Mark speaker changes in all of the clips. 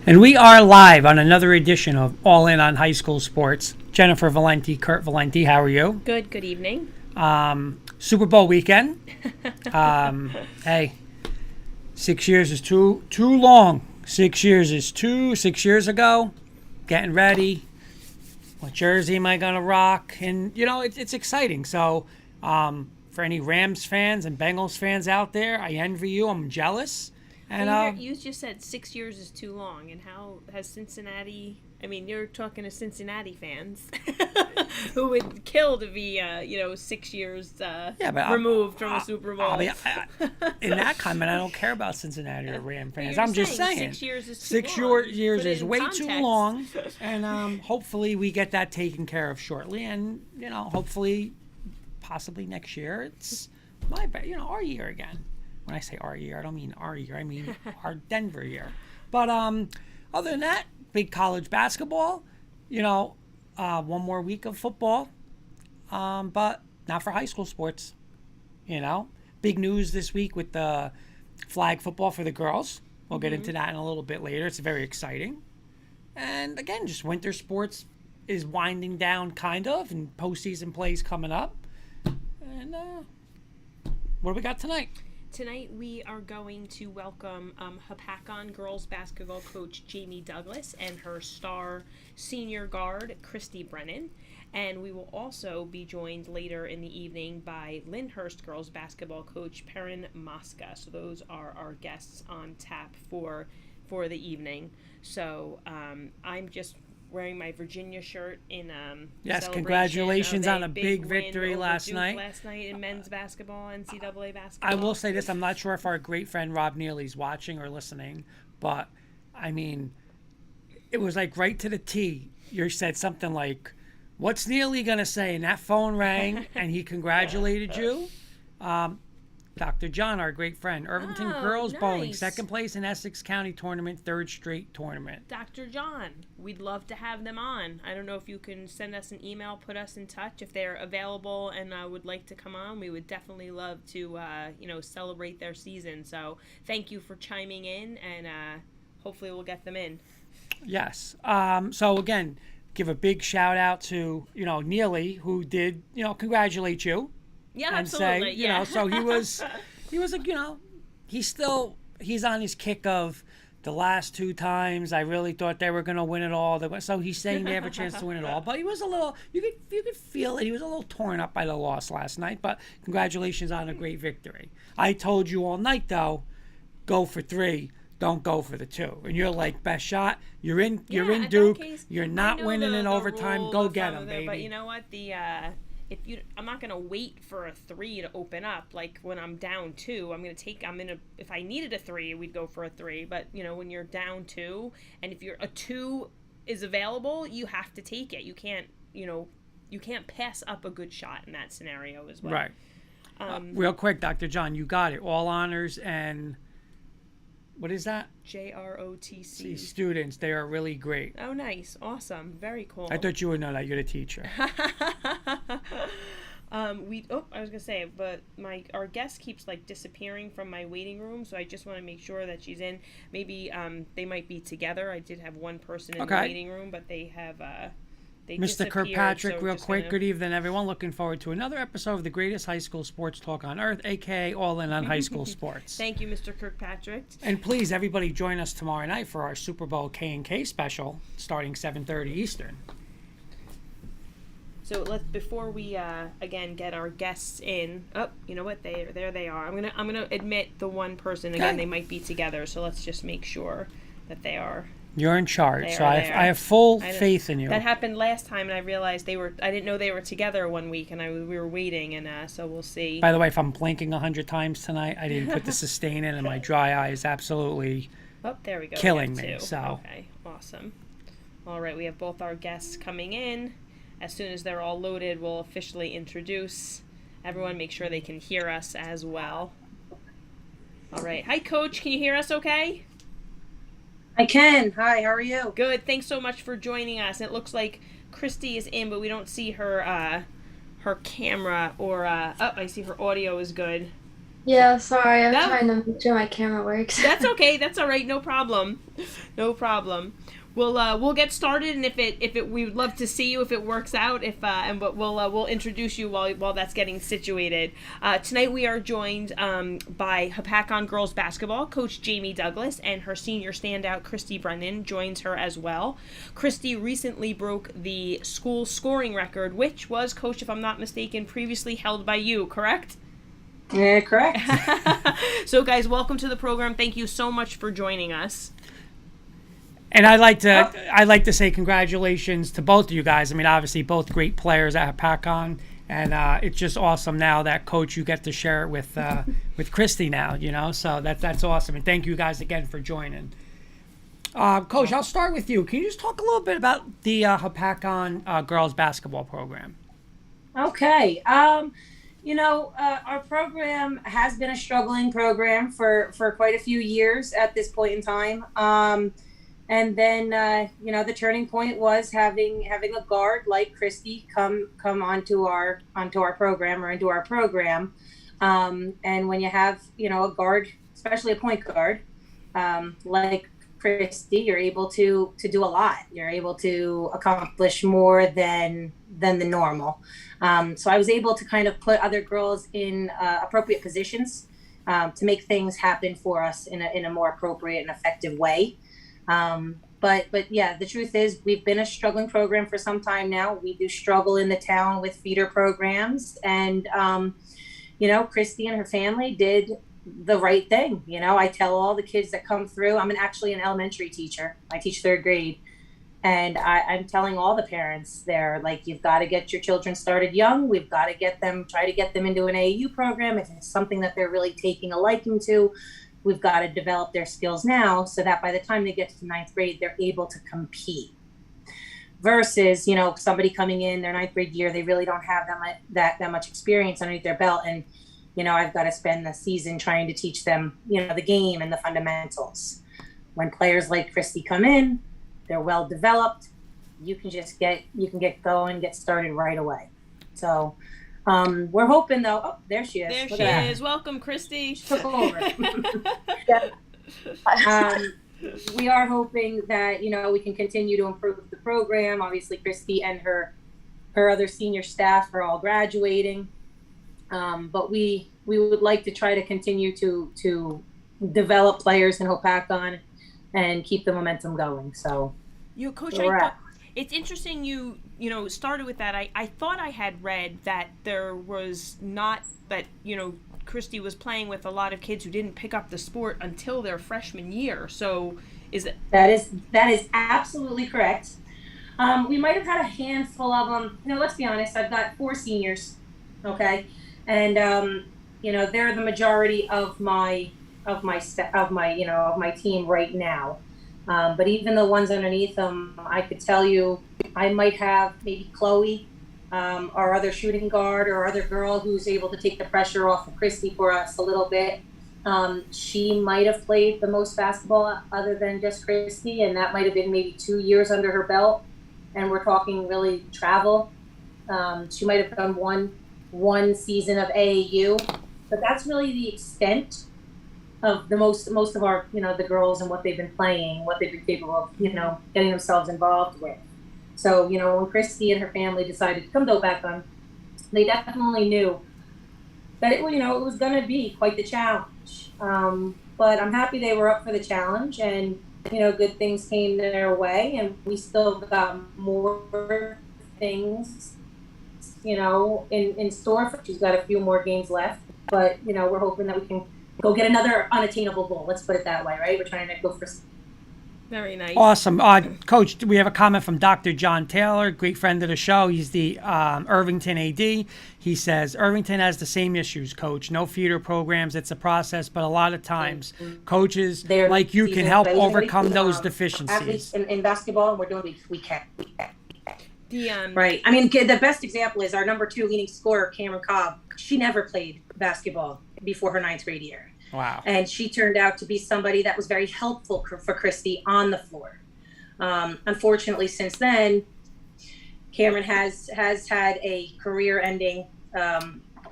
Speaker 1: And we are live on another edition of All In on High School Sports. Jennifer Valenti, Kurt Valenti, how are you?
Speaker 2: Good evening.
Speaker 1: Super Bowl weekend. Hey, 6 years is too long. 6 years is 6 years ago. Getting ready. What jersey am I going to rock? And, you know, it's exciting. So, for any Rams fans and Bengals fans out there, I envy you. I'm jealous. And
Speaker 2: you just said 6 years is too long, and how has Cincinnati? I mean, you're talking to Cincinnati fans who would kill to be, 6 years removed from a Super Bowl.
Speaker 1: In that comment, I don't care about Cincinnati or Ram fans.
Speaker 2: You're
Speaker 1: I'm just saying
Speaker 2: 6 years is too long.
Speaker 1: 6 years is way
Speaker 2: context.
Speaker 1: too long, and hopefully we get that taken care of shortly. And hopefully, possibly next year, it's our year again. When I say our year, I don't mean our year. I mean our Denver year. But other than that, big college basketball. One more week of football, but not for high school sports. Big news this week with the flag football for the girls. We'll get into that in a little bit later. It's very exciting. And again, just winter sports is winding down kind of, and postseason plays coming up. And what do we got tonight?
Speaker 2: Tonight we are going to welcome Hopatcong Girls Basketball Coach Jamie Douglas and her star senior guard Christy Brennan. And we will also be joined later in the evening by Lyndhurst Girls Basketball Coach Perrin Mosca. So those are our guests on tap for the evening. So I'm just wearing my Virginia shirt in
Speaker 1: yes, congratulations on a big victory
Speaker 2: last
Speaker 1: night
Speaker 2: in men's basketball, NCAA basketball.
Speaker 1: I will say this, I'm not sure if our great friend Rob Neely's watching or listening, but I mean, it was like right to the T. You said something like, what's Neely gonna say? And that phone rang and he congratulated you. Dr. John, our great friend, Irvington Girls Bowling, second place in Essex County tournament, third straight tournament.
Speaker 2: Dr. John, we'd love to have them on. I don't know if you can send us an email, put us in touch if they're available and would like to come on. We would definitely love to, celebrate their season. So thank you for chiming in, and hopefully we'll get them in.
Speaker 1: Yes. So again, give a big shout out to Neely, who did congratulate you.
Speaker 2: Yeah,
Speaker 1: and
Speaker 2: absolutely.
Speaker 1: Say, so he was he's on his kick of the last two times. I really thought they were going to win it all. So he's saying they have a chance to win it all. But he was a little, you could feel it. He was a little torn up by the loss last night. But congratulations on a great victory. I told you all night though, go for three. Don't go for the two. And you're like, best shot. You're in Duke. You're not winning in overtime. Go get them, baby.
Speaker 2: But you know what? I'm not gonna wait for a three to open up. Like when I'm down two, if I needed a three, we'd go for a three. But when you're down two, and if a two is available, you have to take it. You can't pass up a good shot in that scenario as well.
Speaker 1: Right. Real quick, Dr. John, you got it. All honors and what is that?
Speaker 2: JROTC.
Speaker 1: Students, they are really great.
Speaker 2: Oh, nice. Awesome. Very cool.
Speaker 1: I thought you would know that. You're the teacher.
Speaker 2: I was gonna say, but our guest keeps disappearing from my waiting room, so I just want to make sure that she's in. Maybe they might be together. I did have one person in the waiting room, but they have
Speaker 1: Mr. Kirkpatrick, real quick. Good evening, everyone. Looking forward to another episode of the greatest high school sports talk on earth, aka All In on High School Sports.
Speaker 2: Thank you, Mr. Kirkpatrick.
Speaker 1: And please, everybody, join us tomorrow night for our Super Bowl K&K special, starting 7:30 Eastern.
Speaker 2: So before we again get our guests in. Oh, you know what? There they are. I'm gonna admit the one person again. They might be together. So let's just make sure that they are.
Speaker 1: You're in charge, so I have full faith in you.
Speaker 2: That happened last time, and I realized I didn't know they were together one week, and we were waiting, and so we'll see.
Speaker 1: By the way, if I'm blinking 100 times tonight, I didn't put the sustain in, and my dry eye is absolutely
Speaker 2: there we go.
Speaker 1: killing me. So
Speaker 2: okay, awesome. All right, we have both our guests coming in. As soon as they're all loaded, we'll officially introduce everyone. Make sure they can hear us as well. All right, hi, Coach. Can you hear us? Okay.
Speaker 3: I can. Hi, how are you?
Speaker 2: Good. Thanks so much for joining us. It looks like Christy is in, but we don't see her camera or I see her audio is good.
Speaker 4: Yeah, sorry, I'm
Speaker 2: No.
Speaker 4: trying to make sure my camera works.
Speaker 2: That's okay. That's all right. No problem. No problem. We'll get started, and if it we would love to see you if it works out. If but we'll introduce you while that's getting situated. Tonight we are joined by Hopatcong Girls Basketball Coach Jamie Douglas, and her senior standout Christy Brennan joins her as well. Christy recently broke the school scoring record, which was, Coach, if I'm not mistaken, previously held by you. Correct?
Speaker 3: Yeah, correct.
Speaker 1: Oh.
Speaker 2: So, guys, welcome to the program. Thank you so much for joining us.
Speaker 1: And I'd like to say congratulations to both of you guys. I mean, obviously both great players at Hopatcong, and it's just awesome now that, Coach, you get to share it with Christy now. So that's awesome. And thank you guys again for joining. Coach, I'll start with you. Can you just talk a little bit about the Hopatcong girls basketball program?
Speaker 3: Okay. Our program has been a struggling program for quite a few years at this point in time. And then, the turning point was having a guard like Christy come onto our program or into our program. And when you have, a guard, especially a point guard, like Christy, you're able to do a lot. You're able to accomplish more than the normal. So I was able to kind of put other girls in appropriate positions to make things happen for us in a more appropriate and effective way. But yeah, the truth is we've been a struggling program for some time now. We do struggle in the town with feeder programs, and Christy and her family did the right thing. I tell all the kids that come through, I'm actually an elementary teacher. I teach third grade. And I'm telling all the parents there, like, you've got to get your children started young. We've got to try to get them into an AAU program. If it's something that they're really taking a liking to, we've got to develop their skills now so that by the time they get to ninth grade, they're able to compete. Versus, somebody coming in their ninth grade year, they really don't have that much experience underneath their belt. And, I've got to spend the season trying to teach them, the game and the fundamentals. When players like Christy come in, they're well developed. You can get going, get started right away. So we're hoping though. Oh, there she is.
Speaker 2: There
Speaker 3: Look
Speaker 2: she
Speaker 3: at that.
Speaker 2: is. Welcome, Christy.
Speaker 3: She took over. We are hoping that we can continue to improve the program. Obviously, Christy and her other senior staff are all graduating, but we would like to try to continue to develop players in Hopatcong and keep the momentum going. So,
Speaker 2: Coach, it's interesting you started with that. I thought I had read that there was not that Christy was playing with a lot of kids who didn't pick up the sport until their freshman year. So is it?
Speaker 3: That is absolutely correct. We might have had a handful of them. Let's be honest. I've got 4 seniors, okay, and they're the majority of my team right now. But even the ones underneath them, I could tell you, I might have maybe Chloe, our other shooting guard, or other girl who's able to take the pressure off of Christy for us a little bit. She might have played the most basketball other than just Christy, and that might have been maybe 2 years under her belt. And we're talking really travel. She might have done one season of AAU, but that's really the extent of the most of our, the girls and what they've been playing, what they've been capable of, getting themselves involved with. So, when Christy and her family decided to come to Hopatcong, they definitely knew that it was going to be quite the challenge. But I'm happy they were up for the challenge, and, good things came their way, and we still got more things, in store. She's got a few more games left, but, we're hoping that we can go get another unattainable goal. Let's put it that way, right? We're trying to go for.
Speaker 2: Very nice.
Speaker 1: Awesome. Coach, we have a comment from Dr. John Taylor, great friend of the show. He's the Irvington AD. He says, Irvington has the same issues, Coach. No feeder programs. It's a process, but a lot of times coaches like you can help overcome those deficiencies.
Speaker 3: In basketball, and we're doing we can.
Speaker 2: The,
Speaker 3: right. I mean, the best example is our number 2 leading scorer, Cameron Cobb. She never played basketball before her 9th grade year.
Speaker 1: Wow. And
Speaker 3: she turned out to be somebody that was very helpful for Christy on the floor. Unfortunately, since then, Cameron has had a career-ending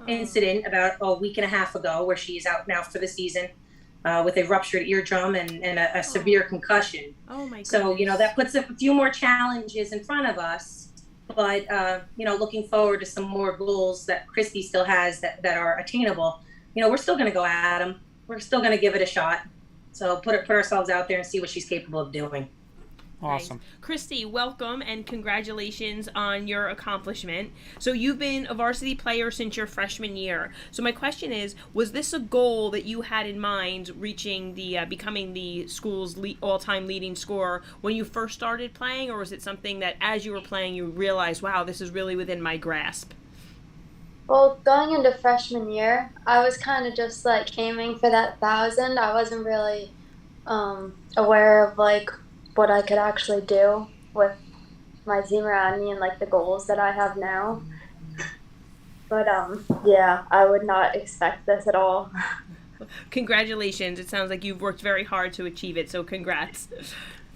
Speaker 3: incident about a week and a half ago where she is out now for the season with a ruptured eardrum and a severe concussion.
Speaker 2: Oh my goodness.
Speaker 3: So, that puts a few more challenges in front of us. But, looking forward to some more goals that Christy still has that are attainable. We're still going to go at them. We're still going to give it a shot. So put ourselves out there and see what she's capable of doing.
Speaker 1: Awesome.
Speaker 2: Nice. Christy, welcome and congratulations on your accomplishment. So you've been a varsity player since your freshman year. So my question is, was this a goal that you had in mind, reaching the becoming the school's all-time leading scorer when you first started playing, or was it something that as you were playing you realized, wow, this is really within my grasp?
Speaker 4: Well, going into freshman year, I was kind of just like aiming for that 1,000. I wasn't really aware of like what I could actually do with my team around me and like the goals that I have now. But yeah, I would not expect this at all.
Speaker 2: Congratulations. It sounds like you've worked very hard to achieve it, so congrats.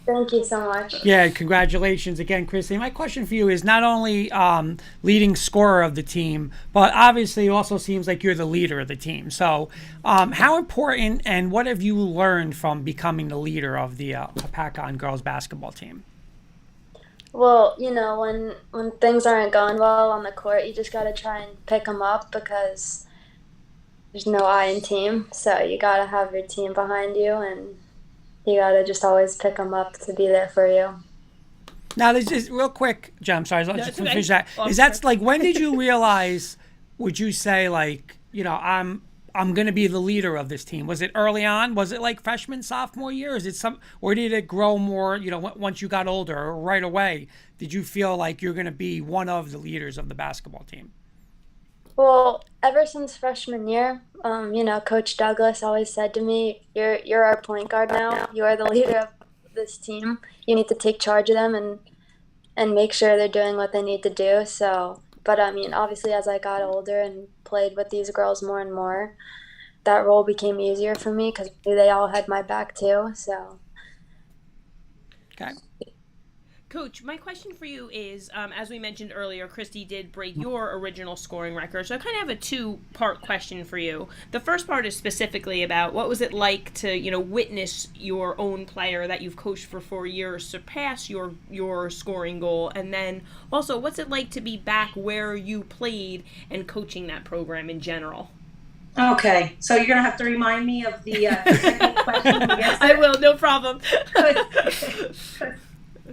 Speaker 4: Thank you so much.
Speaker 1: Yeah, congratulations again, Christy. My question for you is not only leading scorer of the team, but obviously it also seems like you're the leader of the team. So how important and what have you learned from becoming the leader of the Hopatcong girls basketball team?
Speaker 4: Well, when things aren't going well on the court, you just got to try and pick them up because there's no I in team. So you got to have your team behind you, and you got to just always pick them up to be there for you.
Speaker 1: Now, this is real quick, Jen, I'm sorry, let's just finish that. Is that like, when did you realize, would you say like, I'm going to be the leader of this team? Was it early on? Was it like freshman, sophomore year? Is it or did it grow more, once you got older or right away? Did you feel like you're going to be one of the leaders of the basketball team?
Speaker 4: Well, ever since freshman year, Coach Douglas always said to me, you're our point guard now. You are the leader of this team. You need to take charge of them and make sure they're doing what they need to do. So, but obviously as I got older and played with these girls more and more, that role became easier for me because they all had my back too. So.
Speaker 1: Okay.
Speaker 2: Coach, my question for you is, as we mentioned earlier, Christy did break your original scoring record. So I kind of have a two-part question for you. The first part is specifically about what was it like to, witness your own player that you've coached for 4 years surpass your scoring goal, and then also what's it like to be back where you played and coaching that program in general?
Speaker 3: Okay, so you're gonna have to remind me of the second question.
Speaker 2: I will, no problem.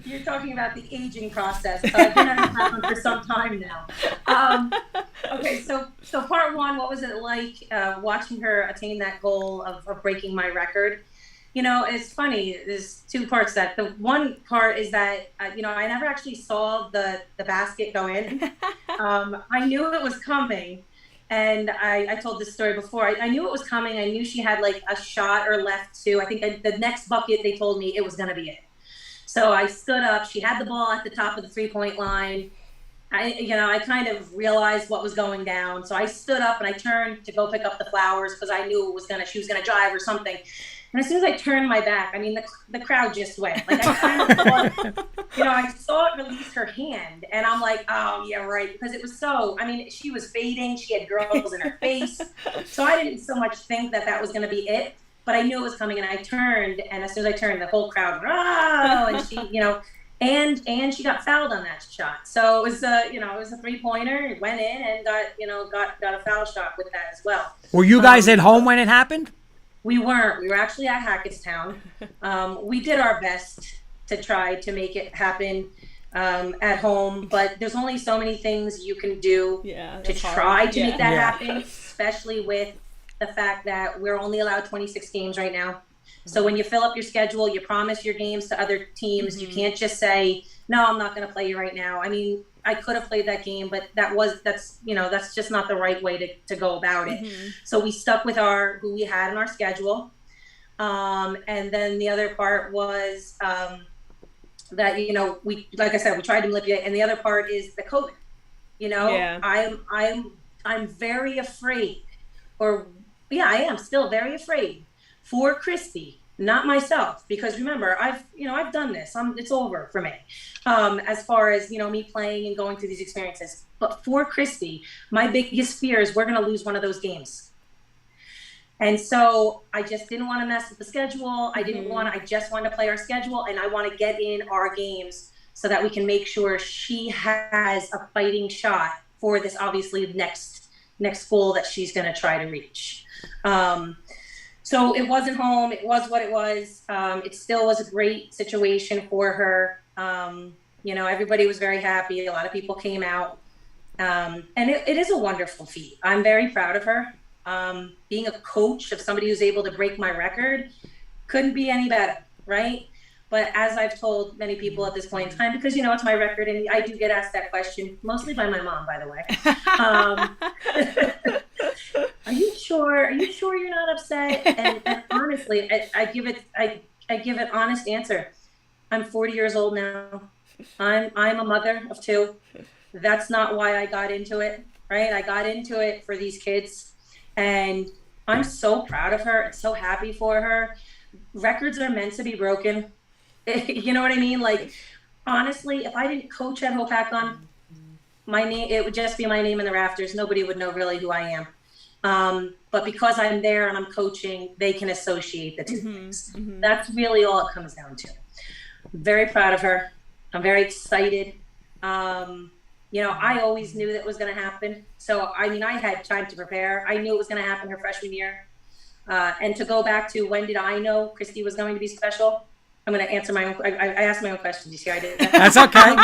Speaker 3: You're talking about the aging process. So I've been on this one for some time now. Okay, so part one, what was it like watching her attain that goal of breaking my record? It's funny. There's two parts to that. The one part is that, I never actually saw the basket go in. I knew it was coming. And I told this story before. I knew it was coming. I knew she had like a shot or left to. I think the next bucket, they told me it was going to be it. So I stood up. She had the ball at the top of the 3-point line. I kind of realized what was going down. So I stood up and I turned to go pick up the flowers because I knew she was gonna drive or something. And as soon as I turned my back, the crowd just went. Like I kind of thought, I saw it release her hand, and I'm like, oh yeah, right, because it was so. She was fading. She had girls in her face, so I didn't so much think that was gonna be it. But I knew it was coming, and I turned, and as soon as I turned, the whole crowd, oh, and she, and she got fouled on that shot. So it was it was a 3-pointer. It went in and got a foul shot with that as well.
Speaker 1: Were you guys at home when it happened?
Speaker 3: We weren't. We were actually at Hopatcong. We did our best to try to make it happen at home, but there's only so many things you can do to try to make that happen, especially with the fact that we're only allowed 26 games right now. So when you fill up your schedule, you promise your games to other teams. Mm-hmm. You can't just say, no, I'm not going to play you right now. I could have played that game, but that's just not the right way to go about it. Mm-hmm. So we stuck with who we had in our schedule. And then the other part was that, we, like I said, we tried to manipulate. And the other part is the COVID. I'm very afraid, I am still very afraid for Christy not myself, because remember, I've done this. It's over for me. As far as, me playing and going through these experiences. But for Christy, my biggest fear is we're going to lose one of those games. And so I just didn't want to mess with the schedule. I just wanted to play our schedule, and I want to get in our games so that we can make sure she has a fighting shot for this, obviously, next goal that she's going to try to reach. So it wasn't home. It was what it was. It still was a great situation for her. Everybody was very happy. A lot of people came out. And it is a wonderful feat. I'm very proud of her. Being a coach of somebody who's able to break my record couldn't be any better, right? But as I've told many people at this point in time, because, it's my record, and I do get asked that question, mostly by my mom, by the way. Are you sure? Are you sure you're not upset? And honestly, I give an honest answer. I'm 40 years old now. I'm a mother of 2. That's not why I got into it, right? I got into it for these kids, and I'm so proud of her and so happy for her. Records are meant to be broken. You know what I mean? Like, honestly, if I didn't coach at Hopatcong, it would just be my name in the rafters. Nobody would know really who I am. But because I'm there and I'm coaching, they can associate the two things. That's really all it comes down to. I'm very proud of her. I'm very excited. I always knew that was going to happen. So, I had time to prepare. I knew it was going to happen her freshman year. And to go back to when did I know Christy was going to be special? I'm going to answer my own. I asked my own questions. You see, I did that.
Speaker 1: That's okay.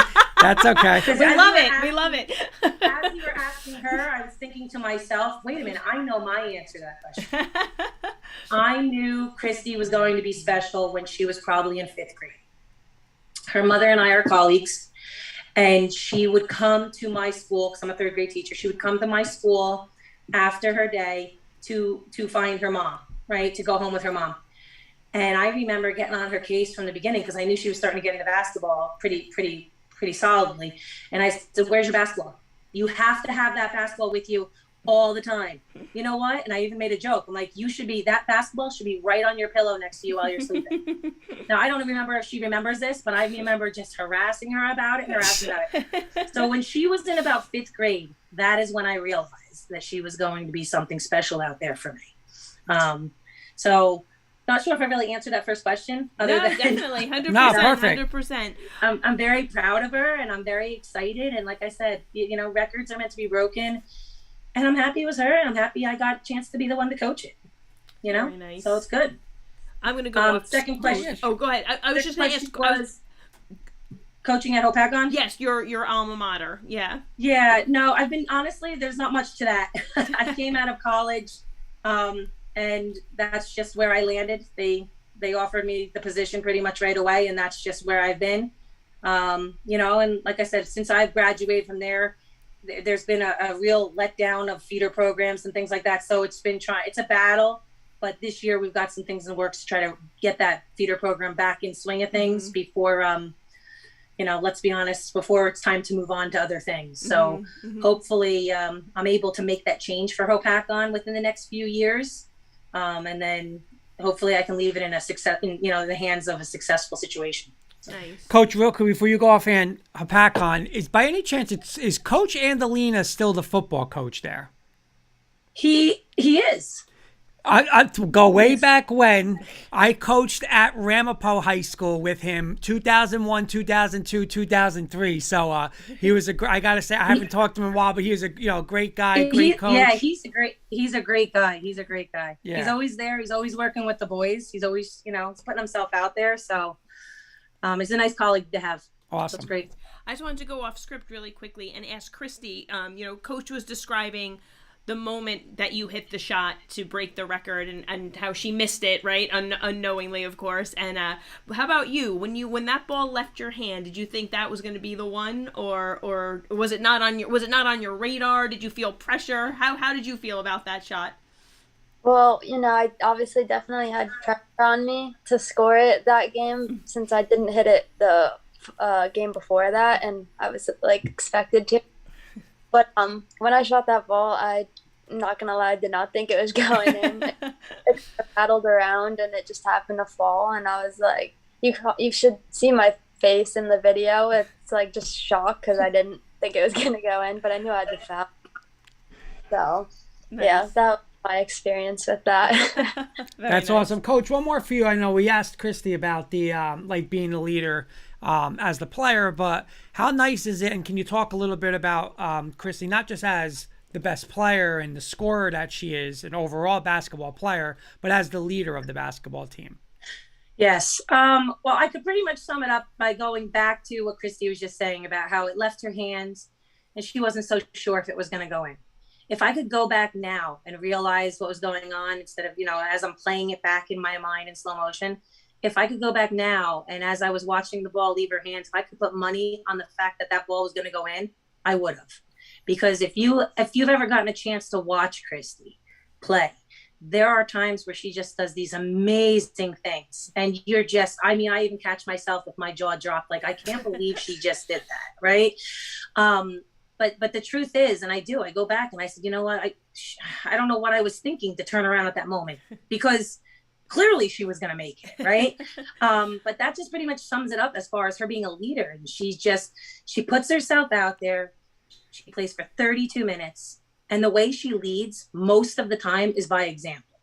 Speaker 1: That's okay.
Speaker 2: We love it.
Speaker 3: As you were asking her, I was thinking to myself, wait a minute, I know my answer to that question. I knew Christy was going to be special when she was probably in 5th grade. Her mother and I are colleagues, and she would come to my school, because I'm a 3rd grade teacher. She would come to my school after her day to find her mom, right, to go home with her mom. And I remember getting on her case from the beginning, because I knew she was starting to get into basketball pretty solidly. And I said, where's your basketball? You have to have that basketball with you all the time. You know what? And I even made a joke. I'm like, that basketball should be right on your pillow next to you while you're sleeping. Now, I don't remember if she remembers this, but I remember just harassing her about it. So when she was in about 5th grade, that is when I realized that she was going to be something special out there for me. So not sure if I really answered that first question.
Speaker 2: Definitely, 100%.
Speaker 1: No, perfect.
Speaker 2: 100%.
Speaker 3: I'm very proud of her, and I'm very excited. And like I said, records are meant to be broken. And I'm happy it was her, and I'm happy I got a chance to be the one to coach it.
Speaker 2: Very nice.
Speaker 3: So it's good.
Speaker 2: I'm going to go off.
Speaker 3: Second question.
Speaker 2: Oh, go ahead. I was just going to ask.
Speaker 3: Was coaching at Hopatcong?
Speaker 2: Yes, your alma mater. Yeah.
Speaker 3: Yeah. No, honestly, there's not much to that. I came out of college, and that's just where I landed. They offered me the position pretty much right away, and that's just where I've been. And like I said, since I've graduated from there's been a real letdown of feeder programs and things like that. So it's a battle, but this year we've got some things in the works to try to get that feeder program back in swing of things before, let's be honest, before it's time to move on to other things. So hopefully I'm able to make that change for Hopatcong within the next few years. And then hopefully I can leave it in the hands of a successful situation.
Speaker 2: Nice.
Speaker 1: Coach, real quick before you go off, and Hopatcong, is by any chance is Coach Andalina still the football coach there?
Speaker 3: He is.
Speaker 1: I go way back when I coached at Ramapo High School with him, 2001, 2002, 2003. So he was I gotta say, I haven't talked to him in a while, but he was a great guy, great coach.
Speaker 3: Yeah, he's a great guy. He's a great guy.
Speaker 1: Yeah.
Speaker 3: He's always there. He's always working with the boys. He's always putting himself out there. So he's a nice colleague to have.
Speaker 1: Awesome.
Speaker 3: That's great.
Speaker 2: I just wanted to go off script really quickly and ask Christy. Coach was describing the moment that you hit the shot to break the record and how she missed it, right? Unknowingly, of course. And how about you? When that ball left your hand, did you think that was going to be the one, or was it not on your radar? Did you feel pressure? How did you feel about that shot?
Speaker 4: Well, I obviously definitely had pressure on me to score it that game, since I didn't hit it the game before that, and I was expected to. But when I shot that ball, I'm not gonna lie, I did not think it was going in. rattled around and it just happened to fall. And I was like, you should see my face in the video. It's like just shock because I didn't think it was going to go in, but I knew I'd be foul. So,
Speaker 2: Nice.
Speaker 4: yeah, that was my experience with that.
Speaker 1: That's awesome. Coach, one more for you. I know we asked Christy about the like being a leader as the player, but how nice is it? And can you talk a little bit about Christy, not just as the best player and the scorer that she is, an overall basketball player, but as the leader of the basketball team?
Speaker 3: Yes. Well, I could pretty much sum it up by going back to what Christy was just saying about how it left her hands and she wasn't so sure if it was going to go in. If I could go back now and realize what was going on instead of, as I'm playing it back in my mind in slow motion, if I could go back now and as I was watching the ball leave her hands, if I could put money on the fact that that ball was going to go in, I would have. Because if you've ever gotten a chance to watch Christy play, there are times where she just does these amazing things. And you're just, I even catch myself with my jaw dropped. Like, I can't believe she just did that. Right. But the truth is, and I go back and I said, you know what? I don't know what I was thinking to turn around at that moment, because clearly she was going to make it. Right. But that just pretty much sums it up as far as her being a leader. And she puts herself out there. She plays for 32 minutes. And the way she leads most of the time is by example.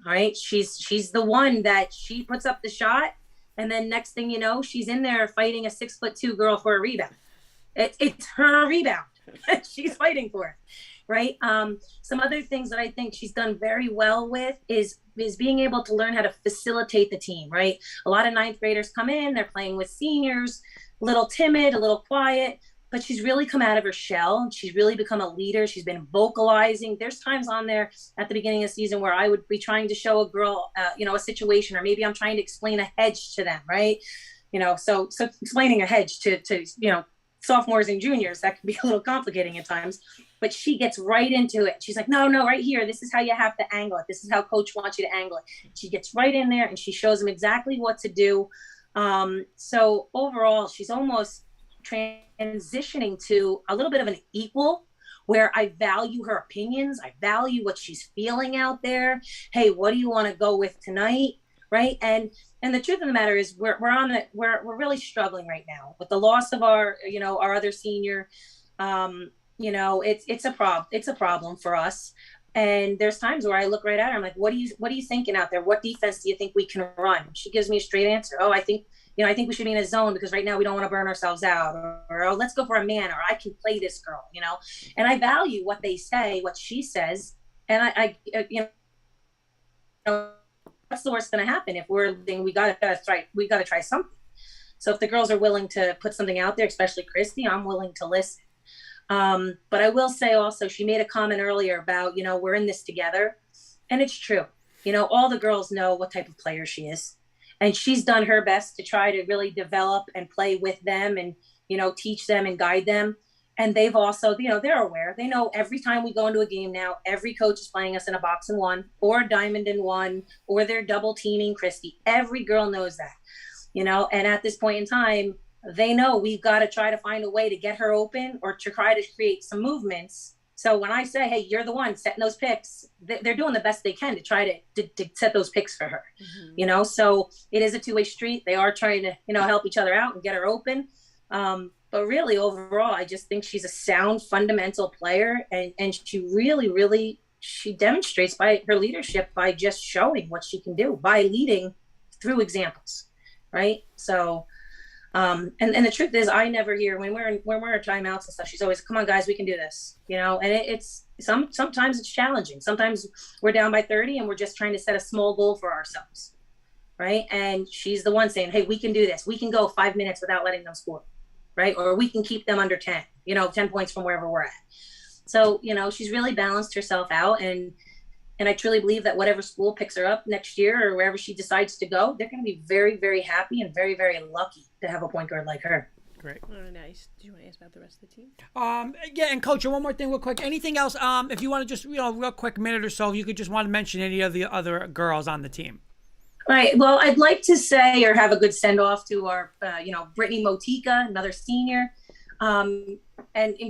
Speaker 3: All right. She's the one that she puts up the shot. And then next thing you know, she's in there fighting a 6'2" girl for a rebound. It's her rebound. She's fighting for it. Right. Some other things that I think she's done very well with is being able to learn how to facilitate the team. Right. A lot of ninth graders come in, they're playing with seniors, a little timid, a little quiet. But she's really come out of her shell. She's really become a leader. She's been vocalizing. There's times on there at the beginning of the season where I would be trying to show a girl, a situation, or maybe I'm trying to explain a hedge to them, right? So explaining a hedge to sophomores and juniors, that can be a little complicating at times. But she gets right into it. She's like, no, right here. This is how you have to angle it. This is how coach wants you to angle it. She gets right in there and she shows them exactly what to do. So overall, she's almost transitioning to a little bit of an equal, where I value her opinions. I value what she's feeling out there. Hey, what do you want to go with tonight? Right. And the truth of the matter is we're really struggling right now with the loss of our other senior. It's a problem for us. And there's times where I look right at her. I'm like, what are you thinking out there? What defense do you think we can run? She gives me a straight answer. Oh, I think we should be in a zone because right now we don't want to burn ourselves out, or oh, let's go for a man, or I can play this girl, and I value what they say, what she says. And I what's the worst going to happen if we got to try something. So if the girls are willing to put something out there, especially Christy, I'm willing to listen. But I will say also, she made a comment earlier about, we're in this together, and it's true. All the girls know what type of player she is. And she's done her best to try to really develop and play with them and, teach them and guide them. And they've also, they're aware. They know every time we go into a game now, every coach is playing us in a box and one, or a diamond and one, or they're double teaming Christy. Every girl knows that, and at this point in time, they know we've got to try to find a way to get her open or to try to create some movements. So when I say, hey, you're the one setting those picks, they're doing the best they can to try to set those picks for her, so it is a two-way street. They are trying to, help each other out and get her open. But really overall, I just think she's a sound fundamental player. And she really, really, she demonstrates by her leadership by just showing what she can do, by leading through examples. Right. So, and the truth is, I never hear when we're at timeouts and stuff, she's always, come on guys, we can do this, and it's sometimes it's challenging. Sometimes we're down by 30 and we're just trying to set a small goal for ourselves. Right. And she's the one saying, hey, we can do this. We can go 5 minutes without letting them score. Right. Or we can keep them under 10, 10 points from wherever we're at. So, she's really balanced herself out. And I truly believe that whatever school picks her up next year or wherever she decides to go, they're going to be very, very happy and very, very lucky to have a point guard like her.
Speaker 1: Great.
Speaker 2: Oh, nice. Do you want to ask about the rest of the team?
Speaker 1: Yeah, and Coach, one more thing real quick. Anything else, if you want to just, real quick minute or so, you could just want to mention any of the other girls on the team.
Speaker 3: Right. Well, I'd like to say or have a good send-off to our, Brittany Motika, another senior. And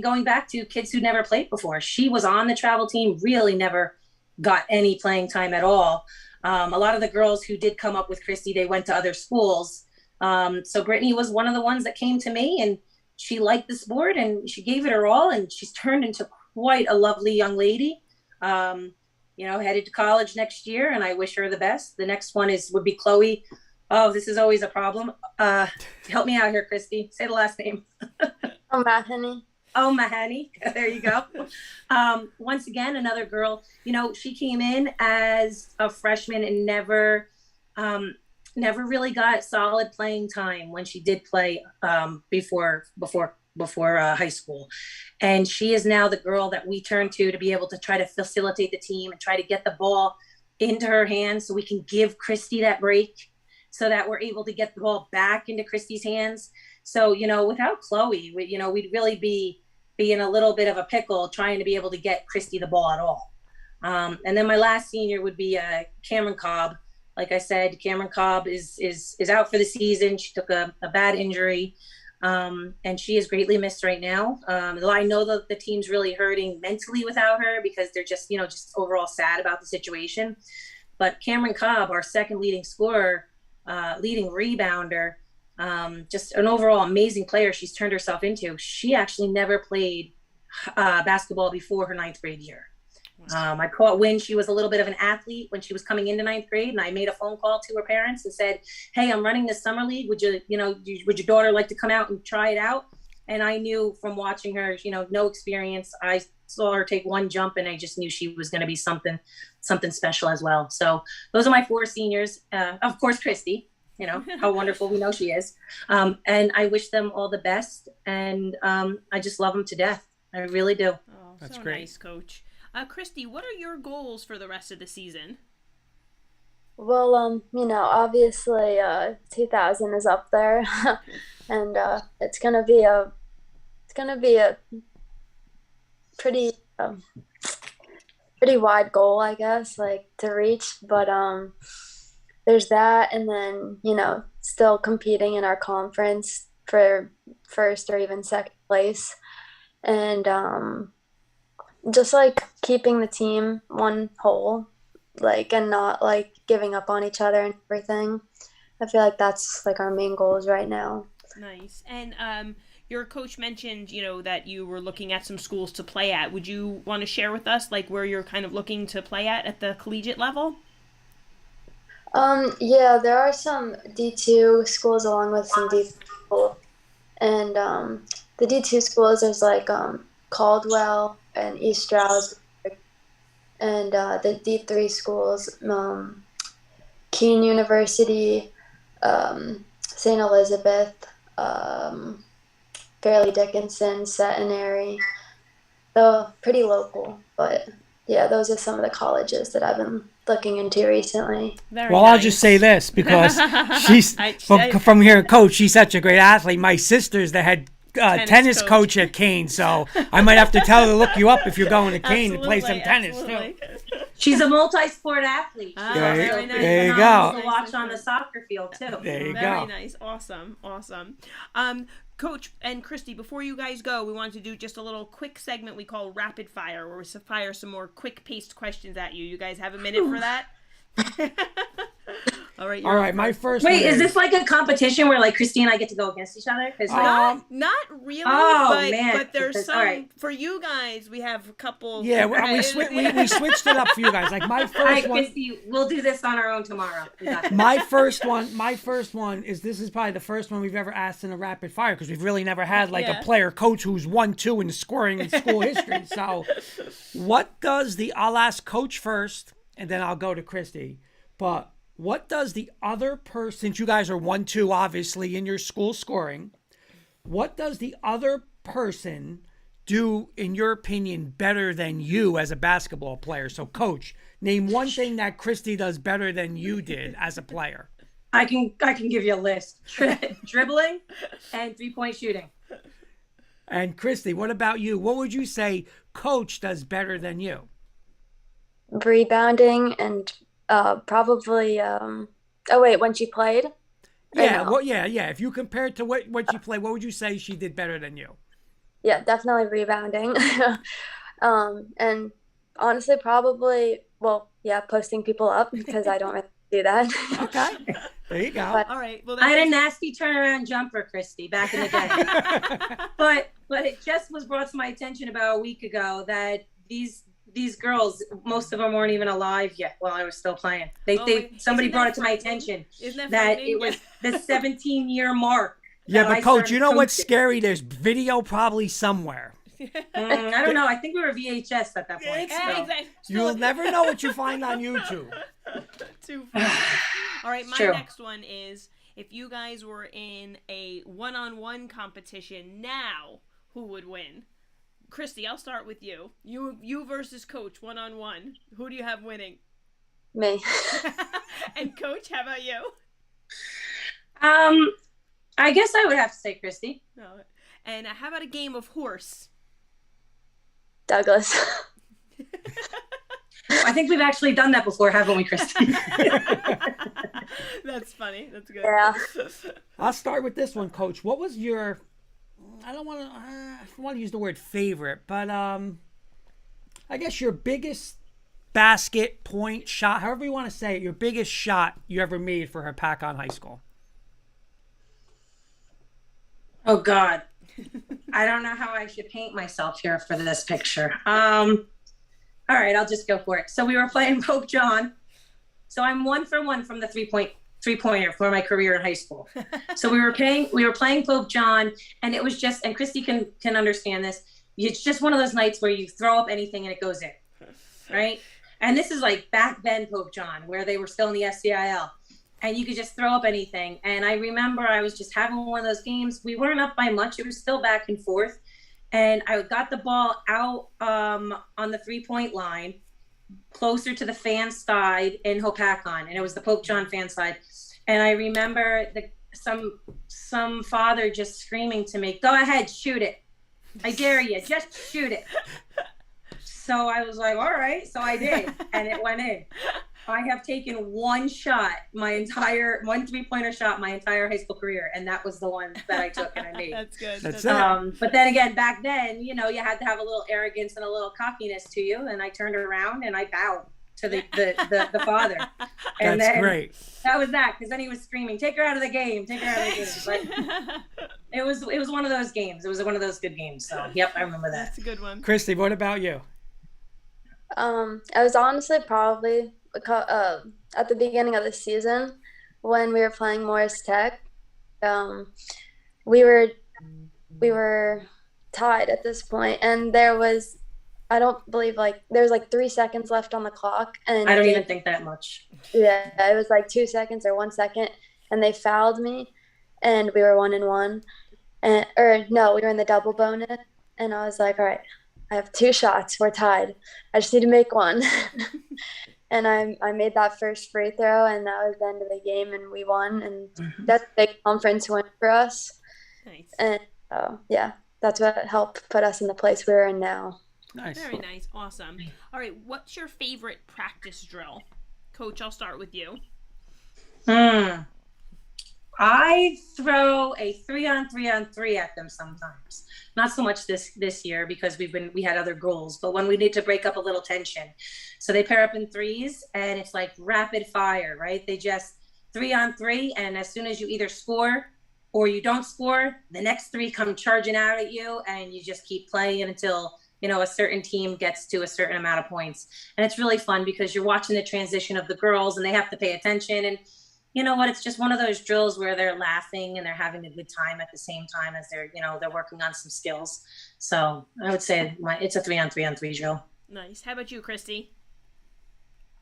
Speaker 3: going back to kids who never played before. She was on the travel team, really never got any playing time at all. A lot of the girls who did come up with Christy, they went to other schools. So Brittany was one of the ones that came to me, and she liked the sport and she gave it her all, and she's turned into quite a lovely young lady. Headed to college next year, and I wish her the best. The next one would be Chloe. Oh, this is always a problem. Help me out here, Christy. Say the last name.
Speaker 4: Mahoney.
Speaker 3: Oh, Mahoney. There you go. Once again, another girl. She came in as a freshman and never really got solid playing time when she did play before high school. And she is now the girl that we turn to be able to try to facilitate the team and try to get the ball into her hands so we can give Christy that break so that we're able to get the ball back into Christy's hands. So, without Chloe, we'd really be in a little bit of a pickle trying to be able to get Christy the ball at all. And then my last senior would be Cameron Cobb. Like I said, Cameron Cobb is out for the season. She took a bad injury. And she is greatly missed right now. Though I know that the team's really hurting mentally without her because they're just overall sad about the situation. But Cameron Cobb, our second leading scorer, leading rebounder, just an overall amazing player she's turned herself into. She actually never played basketball before her 9th grade year. I caught wind she was a little bit of an athlete when she was coming into 9th grade, and I made a phone call to her parents and said, "Hey, I'm running this summer league. Would your daughter like to come out and try it out?" And I knew from watching her, no experience. I saw her take one jump, and I just knew she was going to be something special as well. So those are my 4 seniors. Of course, Christy. How wonderful we know she is. And I wish them all the best. And I just love them to death. I really do.
Speaker 2: Oh,
Speaker 1: that's
Speaker 2: so
Speaker 1: great.
Speaker 2: Nice, Coach. Christy, what are your goals for the rest of the season?
Speaker 4: Well, obviously, 2000 is up there, and it's gonna be a pretty wide goal, I guess, to reach. But there's that, and then still competing in our conference for first or even second place, and just keeping the team one whole, and not giving up on each other and everything. I feel like that's our main goals right now.
Speaker 2: Nice. And your coach mentioned, that you were looking at some schools to play at. Would you want to share with us where you're kind of looking to play at the collegiate level?
Speaker 4: Yeah, there are some D2 schools along with some D3 schools. And the D2 schools, there's Caldwell and East Stroudsburg, and the D3 schools, Keene University, St. Elizabeth, Fairleigh Dickinson, Centenary. So pretty local, but yeah, those are some of the colleges that I've been looking into recently.
Speaker 2: Very
Speaker 1: well,
Speaker 2: nice.
Speaker 1: I'll just say this because she's from here, Coach. She's such a great athlete. My sister's the head tennis coach at Kane, so I might have to tell her to look you up if you're going to Kane to play some tennis too.
Speaker 3: She's a multi-sport athlete.
Speaker 1: There you
Speaker 3: go.
Speaker 1: go.
Speaker 3: To watch on the soccer field too.
Speaker 1: There you go.
Speaker 2: Very nice. Awesome. Coach and Christy, before you guys go, we wanted to do just a little quick segment we call Rapid Fire, where we fire some more quick-paced questions at you. You guys have a minute for that? All right.
Speaker 1: My first.
Speaker 3: Wait, is this like a competition where Christy and I get to go against each other?
Speaker 2: Not really.
Speaker 3: Man.
Speaker 2: But there's some
Speaker 3: right.
Speaker 2: for you guys. We have a couple.
Speaker 1: Yeah, we switched it up for you guys. My first
Speaker 3: all right,
Speaker 1: one.
Speaker 3: Christy, we'll do this on our own tomorrow.
Speaker 1: My first one is this is probably the first one we've ever asked in a rapid fire because we've really never had a player coach who's 1-2 in scoring in school history. So, I'll ask Coach first, and then I'll go to Christy. But what does the other person, since you guys are 1-2 obviously in your school scoring, what does the other person do, in your opinion, better than you as a basketball player? So, Coach, name one thing that Christy does better than you did as a player.
Speaker 3: I can give you a list. Dribbling and 3-point shooting.
Speaker 1: And Christy, what about you? What would you say Coach does better than you?
Speaker 4: Rebounding and probably when she played?
Speaker 1: Yeah, no? Yeah. If you compared to what you played, what would you say she did better than you?
Speaker 4: Yeah, definitely rebounding. And honestly, probably posting people up because I don't really do that.
Speaker 1: Okay. There you go.
Speaker 4: But-
Speaker 2: All right. Well,
Speaker 3: I had a nasty turnaround jumper, Christy, back in the day. but it just was brought to my attention about a week ago that these girls, most of them weren't even alive yet while I was still playing. Somebody brought it to my attention that it was the 17-year mark.
Speaker 1: Yeah, but Coach, you know what's
Speaker 3: coaching.
Speaker 1: scary? There's video probably somewhere.
Speaker 3: I don't know. I think we were VHS at that point.
Speaker 2: Yeah,
Speaker 3: so.
Speaker 2: exactly.
Speaker 1: You'll never know what you find on YouTube.
Speaker 2: Too funny. All right, my
Speaker 3: True.
Speaker 2: next one is, if you guys were in a one-on-one competition now, who would win? Christy, I'll start with you. You versus Coach one-on-one. Who do you have winning?
Speaker 4: Me.
Speaker 2: And Coach, how about you?
Speaker 3: I guess I would have to say Christy.
Speaker 2: Oh, and how about a game of horse?
Speaker 4: Douglas.
Speaker 3: I think we've actually done that before, haven't we, Christy?
Speaker 2: That's funny. That's good.
Speaker 4: Yeah.
Speaker 1: I'll start with this one, Coach. What was your, I don't want to use the word favorite, but I guess your biggest basket, point, shot, however you want to say it, your biggest shot you ever made for Hopatcong High School?
Speaker 3: Oh, God. I don't know how I should paint myself here for this picture. All right, I'll just go for it. So we were playing Pope John. So I'm 1 for 1 from the three-pointer for my career in high school. So we were playing Pope John, and it was just, and Christy can understand this. It's just one of those nights where you throw up anything and it goes in, right? And this is like back then Pope John, where they were still in the SCIL. And you could just throw up anything. And I remember I was just having one of those games. We weren't up by much. It was still back and forth. And I got the ball out on the 3-point line, closer to the fan side in Hopatcong. And it was the Pope John fan side. And I remember some father just screaming to me, "Go ahead, shoot it. I dare you, just shoot it." So I was like, all right. So I did. And it went in. I have taken one 3-pointer shot my entire high school career, and that was the one that I took and I made.
Speaker 2: That's good.
Speaker 1: That's it.
Speaker 3: But then again, back then, you had to have a little arrogance and a little cockiness to you, and I turned around and I bowed to the father. And
Speaker 1: That's
Speaker 3: then
Speaker 1: great.
Speaker 3: That was that, because then he was screaming, "Take her out of the game! Take her out of the game!" But it was one of those games. It was one of those good games. So yep, I remember that.
Speaker 2: That's a good one.
Speaker 1: Christy, what about you?
Speaker 4: I was honestly probably at the beginning of the season when we were playing Morris Tech. We were tied at this point, and there was, I don't believe, there was 3 seconds left on the clock, and
Speaker 3: I don't even think that much.
Speaker 4: Yeah, it was 2 seconds or 1 second, and they fouled me, and we were 1-1, we were in the double bonus, and I was like, all right, I have 2 shots, we're tied, I just need to make one. And I made that first free throw, and that was the end of the game, and we won, and that's a big conference win for us.
Speaker 2: Nice.
Speaker 4: And yeah, that's what helped put us in the place we're in now.
Speaker 1: Nice.
Speaker 2: Very nice. Awesome. All right, what's your favorite practice drill? Coach, I'll start with you.
Speaker 3: I throw a 3-on-3-on-3 at them sometimes. Not so much this year because we had other goals, but when we need to break up a little tension. So they pair up in threes, and it's like rapid fire, right? They just 3-on-3, and as soon as you either score or you don't score, the next 3 come charging out at you, and you just keep playing until a certain team gets to a certain amount of points. And it's really fun because you're watching the transition of the girls, and they have to pay attention. And you know what? It's just one of those drills where they're laughing and they're having a good time at the same time as they're working on some skills. So I would say it's a 3-on-3-on-3 drill.
Speaker 2: Nice. How about you, Christy?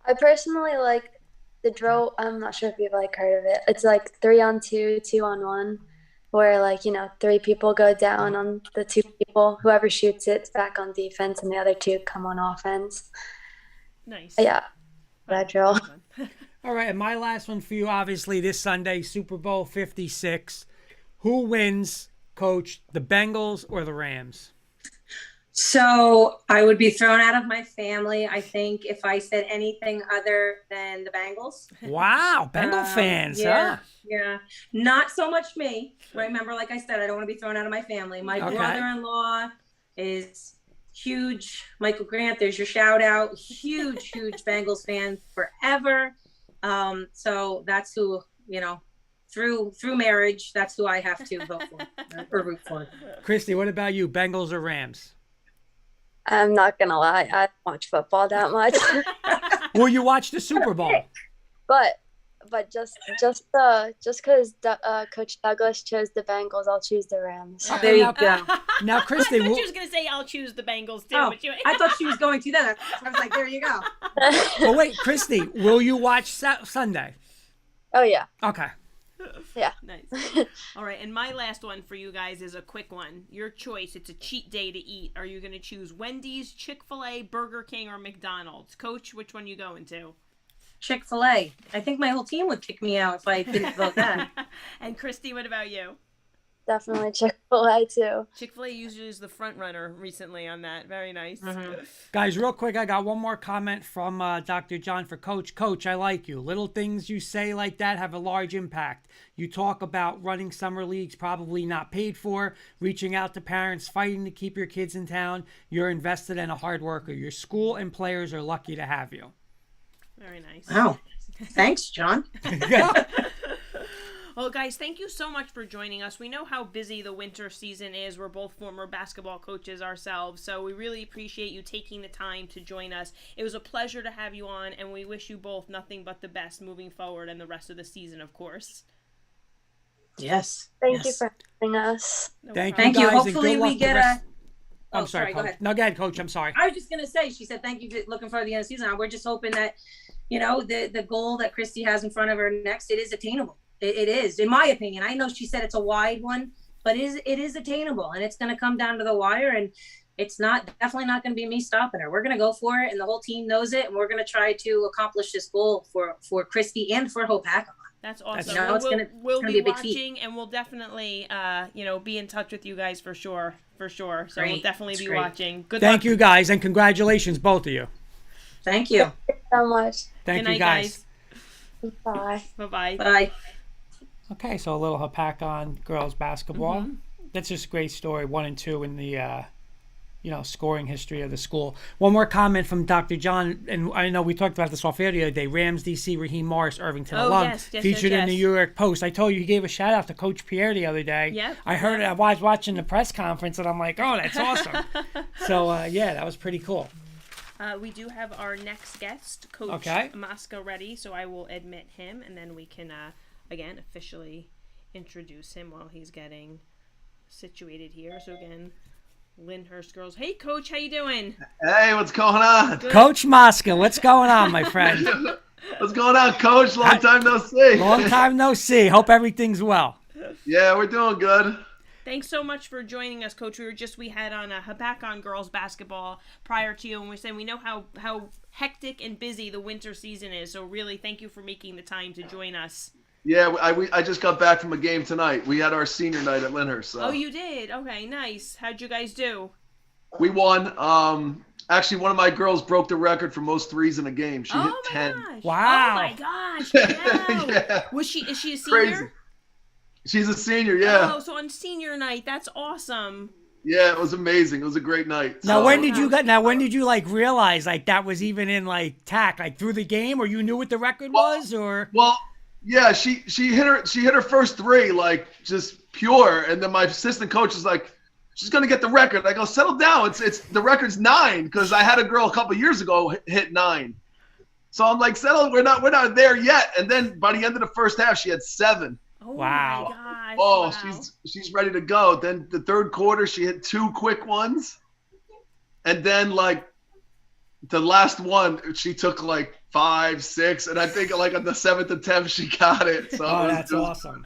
Speaker 4: I personally like the drill. I'm not sure if you've heard of it. It's 3-on-2, 2-on-1, where 3 people go down on the 2 people. Whoever shoots it's back on defense, and the other 2 come on offense.
Speaker 2: Nice.
Speaker 4: Yeah, that drill.
Speaker 1: All right, and my last one for you, obviously, this Sunday, Super Bowl 56. Who wins, Coach, the Bengals or the Rams?
Speaker 3: So I would be thrown out of my family, I think, if I said anything other than the Bengals.
Speaker 1: Wow, Bengal fans, huh?
Speaker 3: Yeah. Not so much me. Remember, like I said, I don't want to be thrown out of my family. My brother-in-law huge Michael Grant. There's your shout out. Huge Bengals fan forever. So that's who, through marriage, that's who I have to vote for or root for.
Speaker 1: Christy, what about you? Bengals or Rams?
Speaker 4: I'm not gonna lie, I don't watch football that much.
Speaker 1: Will you watch the Super Bowl?
Speaker 4: But just because Coach Douglas chose the Bengals, I'll choose the Rams.
Speaker 3: There you go.
Speaker 1: Now, Christy,
Speaker 2: I thought she was going to say, I'll choose the Bengals too.
Speaker 3: Oh,
Speaker 2: but you...
Speaker 3: I thought she was going to that. I was like, there you go.
Speaker 1: but wait, Christy, will you watch Sunday?
Speaker 4: Oh yeah.
Speaker 1: Okay.
Speaker 4: Yeah.
Speaker 2: Nice. All right, and my last one for you guys is a quick one. Your choice. It's a cheat day to eat. Are you going to choose Wendy's, Chick-fil-A, Burger King, or McDonald's? Coach, which one you going to?
Speaker 3: Chick-fil-A. I think my whole team would kick me out if I didn't vote that.
Speaker 2: And Christy, what about you?
Speaker 4: Definitely Chick-fil-A too.
Speaker 2: Chick-fil-A usually is the front runner recently on that. Very nice.
Speaker 3: Mm-hmm.
Speaker 1: Guys, real quick, I got one more comment from Dr. John for Coach. Coach, I like you. Little things you say like that have a large impact. You talk about running summer leagues probably not paid for, reaching out to parents, fighting to keep your kids in town. You're invested and a hard worker. Your school and players are lucky to have you.
Speaker 2: Very nice.
Speaker 3: Wow. Thanks, John.
Speaker 2: Well, guys, thank you so much for joining us. We know how busy the winter season is. We're both former basketball coaches ourselves, so we really appreciate you taking the time to join us. It was a pleasure to have you on, and we wish you both nothing but the best moving forward and the rest of the season, of course.
Speaker 3: Yes.
Speaker 4: Thank you for having us.
Speaker 1: Thank
Speaker 3: you.
Speaker 1: guys,
Speaker 3: Hopefully
Speaker 1: and good
Speaker 3: we
Speaker 1: luck
Speaker 3: get
Speaker 1: the rest.
Speaker 3: Oh,
Speaker 1: I'm sorry,
Speaker 3: go
Speaker 1: Coach.
Speaker 3: ahead.
Speaker 1: No, go ahead, Coach. I'm sorry.
Speaker 3: I was just going to say, she said, thank you for looking for the end of the season. We're just hoping that, the goal that Christy has in front of her next, it is attainable. It is, in my opinion. I know she said it's a wide one, but it is attainable, and it's going to come down to the wire, and it's definitely not going to be me stopping her. We're going to go for it, and the whole team knows it, and we're going to try to accomplish this goal for Christy and for Hopatcong.
Speaker 2: That's awesome.
Speaker 3: It's
Speaker 2: We'll
Speaker 3: gonna
Speaker 2: be
Speaker 3: be a big feat.
Speaker 2: watching, and we'll definitely, be in touch with you guys for sure. So
Speaker 3: Great.
Speaker 2: we'll definitely
Speaker 3: That's
Speaker 2: be
Speaker 3: great.
Speaker 2: watching. Good
Speaker 1: Thank
Speaker 2: luck.
Speaker 1: you, guys, and congratulations, both of you.
Speaker 3: Thank you.
Speaker 4: Thank you so much.
Speaker 1: Thank
Speaker 2: Good
Speaker 1: you,
Speaker 2: night,
Speaker 1: guys.
Speaker 4: Bye.
Speaker 2: Bye-bye.
Speaker 3: Bye.
Speaker 1: Okay, so a little Hopatcong girls basketball.
Speaker 2: Mm-hmm.
Speaker 1: That's just a great story, 1 and 2 in the scoring history of the school. One more comment from Dr. John, and I know we talked about this off air the other day. Rams DC Raheem Morris, Irvington alum,
Speaker 2: yes,
Speaker 1: featured in the New York Post. I told you he gave a shout out to Coach Pierre the other day.
Speaker 2: Yep.
Speaker 1: I heard it. I was watching the press conference, and I'm like, oh, that's awesome. So that was pretty cool.
Speaker 2: We do have our next guest, Coach Mosca, ready, so I will admit him, and then we can, again, officially introduce him while he's getting situated here. So, again, Lyndhurst Girls. Hey, Coach, how you doing?
Speaker 5: Hey, what's going on?
Speaker 2: Good.
Speaker 1: Coach Mosca, what's going on, my friend?
Speaker 5: What's going on, Coach? Long time no see.
Speaker 1: Long time no see. Hope everything's well.
Speaker 5: Yeah, we're doing good.
Speaker 2: Thanks so much for joining us, Coach. We had on a Hopatcong girls basketball prior to you, and we're saying we know how hectic and busy the winter season is. So really, thank you for making the time to join us.
Speaker 5: Yeah, I just got back from a game tonight. We had our senior night at Lyndhurst. So.
Speaker 2: Oh, you did? Okay, nice. How'd you guys do?
Speaker 5: We won. Actually, one of my girls broke the record for most threes in a game. She hit 10.
Speaker 2: Gosh.
Speaker 1: Wow.
Speaker 2: Oh my gosh! Wow.
Speaker 5: Yeah.
Speaker 2: Is she a senior?
Speaker 5: Crazy. She's a senior, yeah.
Speaker 2: Oh, so on senior night, that's awesome.
Speaker 5: Yeah, it was amazing. It was a great night.
Speaker 1: Now,
Speaker 5: So-
Speaker 1: when did you realize that was even in TAC, through the game, or you knew what the record was, or?
Speaker 5: Well, yeah, she hit her first three just pure, and then my assistant coach was like, she's gonna get the record. I go, settle down. It's the record's 9 because I had a girl a couple years ago hit 9. So I'm like, settle. We're not there yet. And then by the end of the first half, she had 7.
Speaker 2: Oh
Speaker 1: Wow.
Speaker 2: my gosh!
Speaker 5: Oh,
Speaker 2: wow.
Speaker 5: she's ready to go. Then the third quarter, she hit 2 quick ones, and then the last one, she took 5, 6, and I think on the 7th attempt she got it. So
Speaker 1: That's awesome.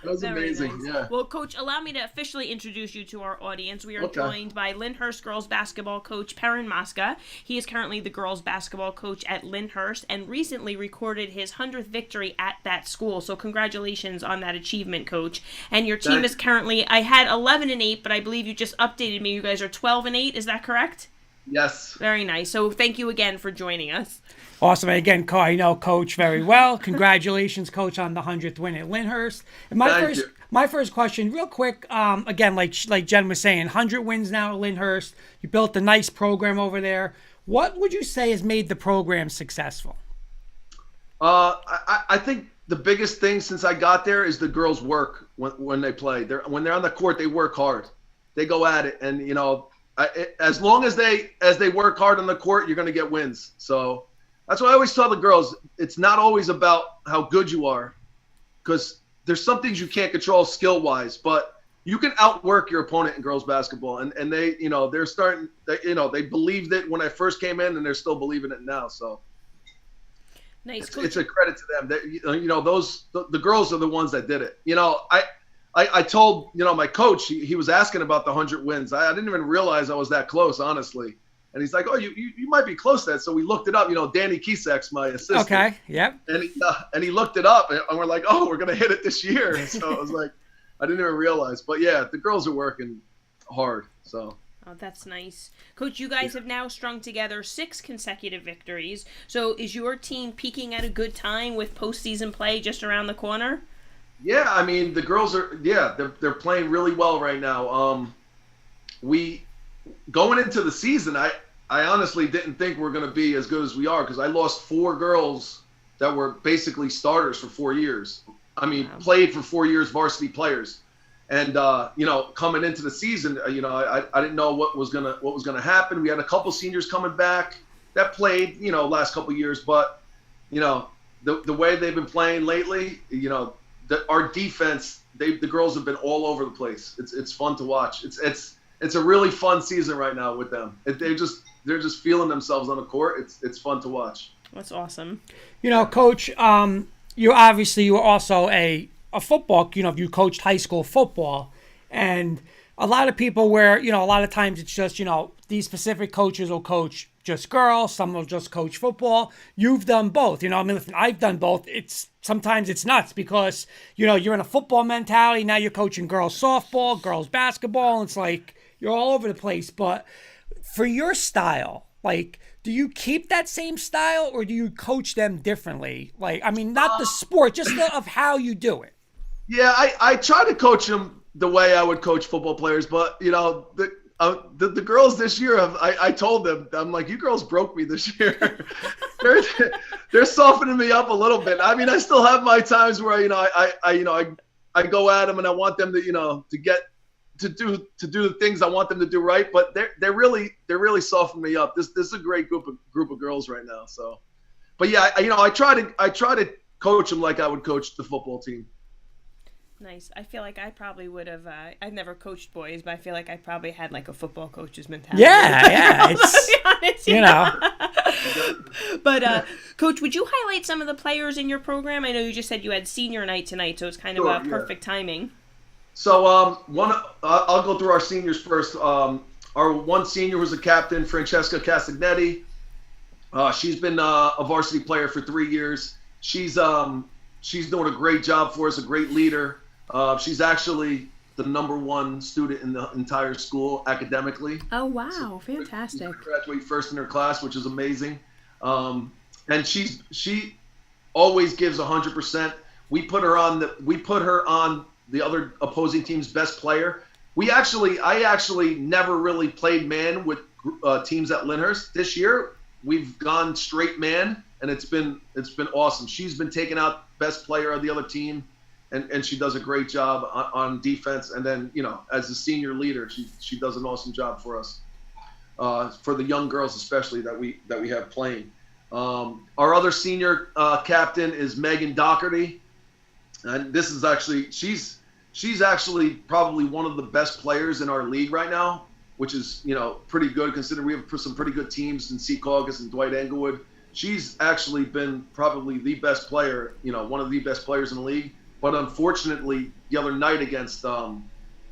Speaker 5: It was
Speaker 2: Very
Speaker 5: amazing.
Speaker 2: nice.
Speaker 5: Yeah.
Speaker 2: Well, Coach, allow me to officially introduce you to our audience. We are
Speaker 5: Okay.
Speaker 2: joined by Lyndhurst Girls Basketball Coach Perrin Mosca. He is currently the girls basketball coach at Lyndhurst and recently recorded his 100th victory at that school. So congratulations on that achievement, Coach. And your team is currently, I had 11-8, but I believe you just updated me. You guys are 12-8. Is that correct?
Speaker 5: Yes.
Speaker 2: Very nice. So thank you again for joining us.
Speaker 1: Awesome. And again, I know Coach very well. Congratulations, Coach, on the 100th win at Lyndhurst. And
Speaker 5: Thank you.
Speaker 1: my first question, real quick, again, like Jen was saying, 100 wins now at Lyndhurst. You built a nice program over there. What would you say has made the program successful?
Speaker 5: I think the biggest thing since I got there is the girls work when they play. When they're on the court, they work hard. They go at it, and as long as they work hard on the court, you're going to get wins. So that's why I always tell the girls, it's not always about how good you are, because there's some things you can't control skill-wise, but you can outwork your opponent in girls basketball. And they, they're starting, they believed it when I first came in, and they're still believing it now. So
Speaker 2: Nice.
Speaker 5: it's a credit to them. The girls are the ones that did it. I told, my coach, he was asking about the 100 wins. I didn't even realize I was that close, honestly. And he's like, oh, you might be close to that. So we looked it up. Danny Kisak's my assistant.
Speaker 1: Okay, yep.
Speaker 5: And he looked it up, and we're like, oh, we're going to hit it this year. So I was like, I didn't even realize. But, yeah, the girls are working hard. So.
Speaker 2: Oh, that's nice. Coach, you guys have now strung together 6 consecutive victories. So is your team peaking at a good time with postseason play just around the corner?
Speaker 5: Yeah, I mean, the girls are, they're playing really well right now. Going into the season, I honestly didn't think we're going to be as good as we are, because I lost 4 girls that were basically starters for 4 years. I mean, played for 4 years, varsity players. And coming into the season, I didn't know what was gonna happen. We had a couple seniors coming back that played, last couple years, but the way they've been playing lately, our defense, the girls have been all over the place. It's fun to watch. It's a really fun season right now with them. They're just feeling themselves on the court. It's fun to watch.
Speaker 2: That's awesome.
Speaker 1: Coach, you were also a football, you coached high school football, and a lot of people a lot of times it's just, these specific coaches will coach just girls, some will just coach football. You've done both, listen, I've done both. Sometimes it's nuts because, you're in a football mentality. Now you're coaching girls softball, girls basketball. And it's like, you're all over the place. But for your style, do you keep that same style, or do you coach them differently? Not the sport, just of how you do it.
Speaker 5: Yeah, I try to coach them the way I would coach football players, but the girls this year I told them, I'm like, you girls broke me this year. they're softening me up a little bit. I mean, I still have my times where I go at them and I want them to do the things I want them to do right, but they're really softening me up. This is a great group of girls right now. So, but yeah, I try to coach them like I would coach the football team.
Speaker 2: Nice. I feel like I probably would have. I've never coached boys, but I feel like I probably had a football coach's mentality.
Speaker 1: Yeah. It's,
Speaker 2: be honest, But Coach, would you highlight some of the players in your program? I know you just said you had senior night tonight, so it's kind of perfect timing. So
Speaker 5: I'll go through our seniors first. Our one senior was a captain, Francesca Castagnetti. She's been a varsity player for 3 years. She's doing a great job for us, a great leader. She's actually the #1 student in the entire school academically.
Speaker 2: Oh, wow. Fantastic.
Speaker 5: She's graduate first in her class, which is amazing. And she always gives 100%. We put her on the other opposing team's best player. I actually never really played man with teams at Lyndhurst. This year, we've gone straight man, and it's been awesome. She's been taking out best player of the other team, and she does a great job on defense. And then, as a senior leader, she does an awesome job for us, for the young girls especially that we have playing. Our other senior captain is Megan Doherty, and this is actually she's actually probably one of the best players in our league right now, which is pretty good considering we have some pretty good teams in Secaucus and Dwight Englewood. She's actually been probably the best player, one of the best players in the league. But unfortunately, the other night against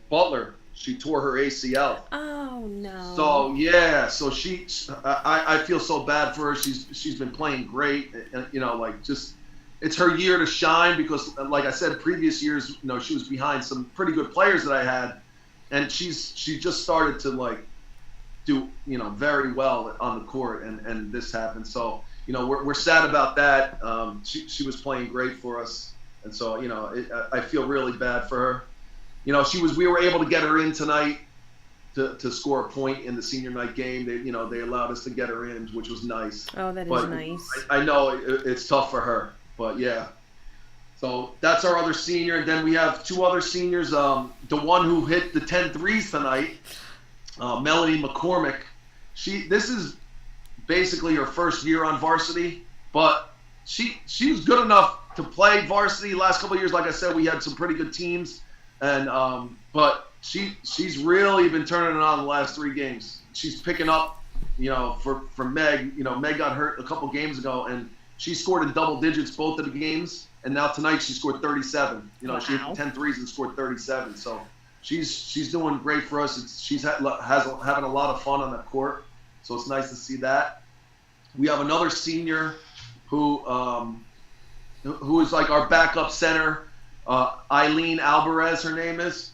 Speaker 5: Butler, she tore her ACL.
Speaker 2: Oh no.
Speaker 5: So yeah, I feel so bad for her. She's been playing great, and it's her year to shine because, like I said, previous years, she was behind some pretty good players that I had, and she just started to do, very well on the court, and this happened. So, we're sad about that. She was playing great for us. And so, I feel really bad for her. We were able to get her in tonight to score a point in the senior night game. They allowed us to get her in, which was nice.
Speaker 2: Oh, that
Speaker 5: but
Speaker 2: is nice.
Speaker 5: I know it's tough for her, but yeah. So that's our other senior. And then we have two other seniors. The one who hit the 10 threes tonight, Melanie McCormick. This is basically her first year on varsity, but she was good enough to play varsity last couple of years. Like I said, we had some pretty good teams, and but she's really been turning it on the last 3 games. She's picking up, for Meg. Meg got hurt a couple games ago, and she scored in double digits both of the games. And now tonight she scored 37.
Speaker 2: Wow.
Speaker 5: She hit 10 threes and scored 37. So she's doing great for us. She's having a lot of fun on the court. So it's nice to see that. We have another senior who is like our backup center, Eileen Alvarez. Her name is.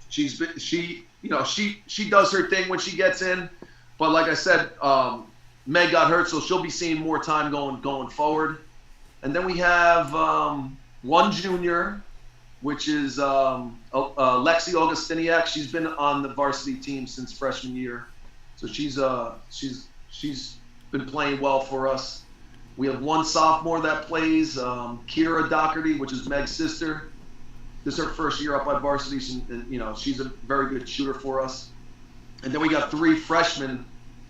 Speaker 5: She does her thing when she gets in, but like I said, Meg got hurt, so she'll be seeing more time going forward. And then we have one junior, which is Lexi Augustiniak. She's been on the varsity team since freshman year, so she's been playing well for us. We have one sophomore that plays, Kira Doherty, which is Meg's sister. This is her first year up at varsity. She's a very good shooter for us. And then we got 3 freshmen,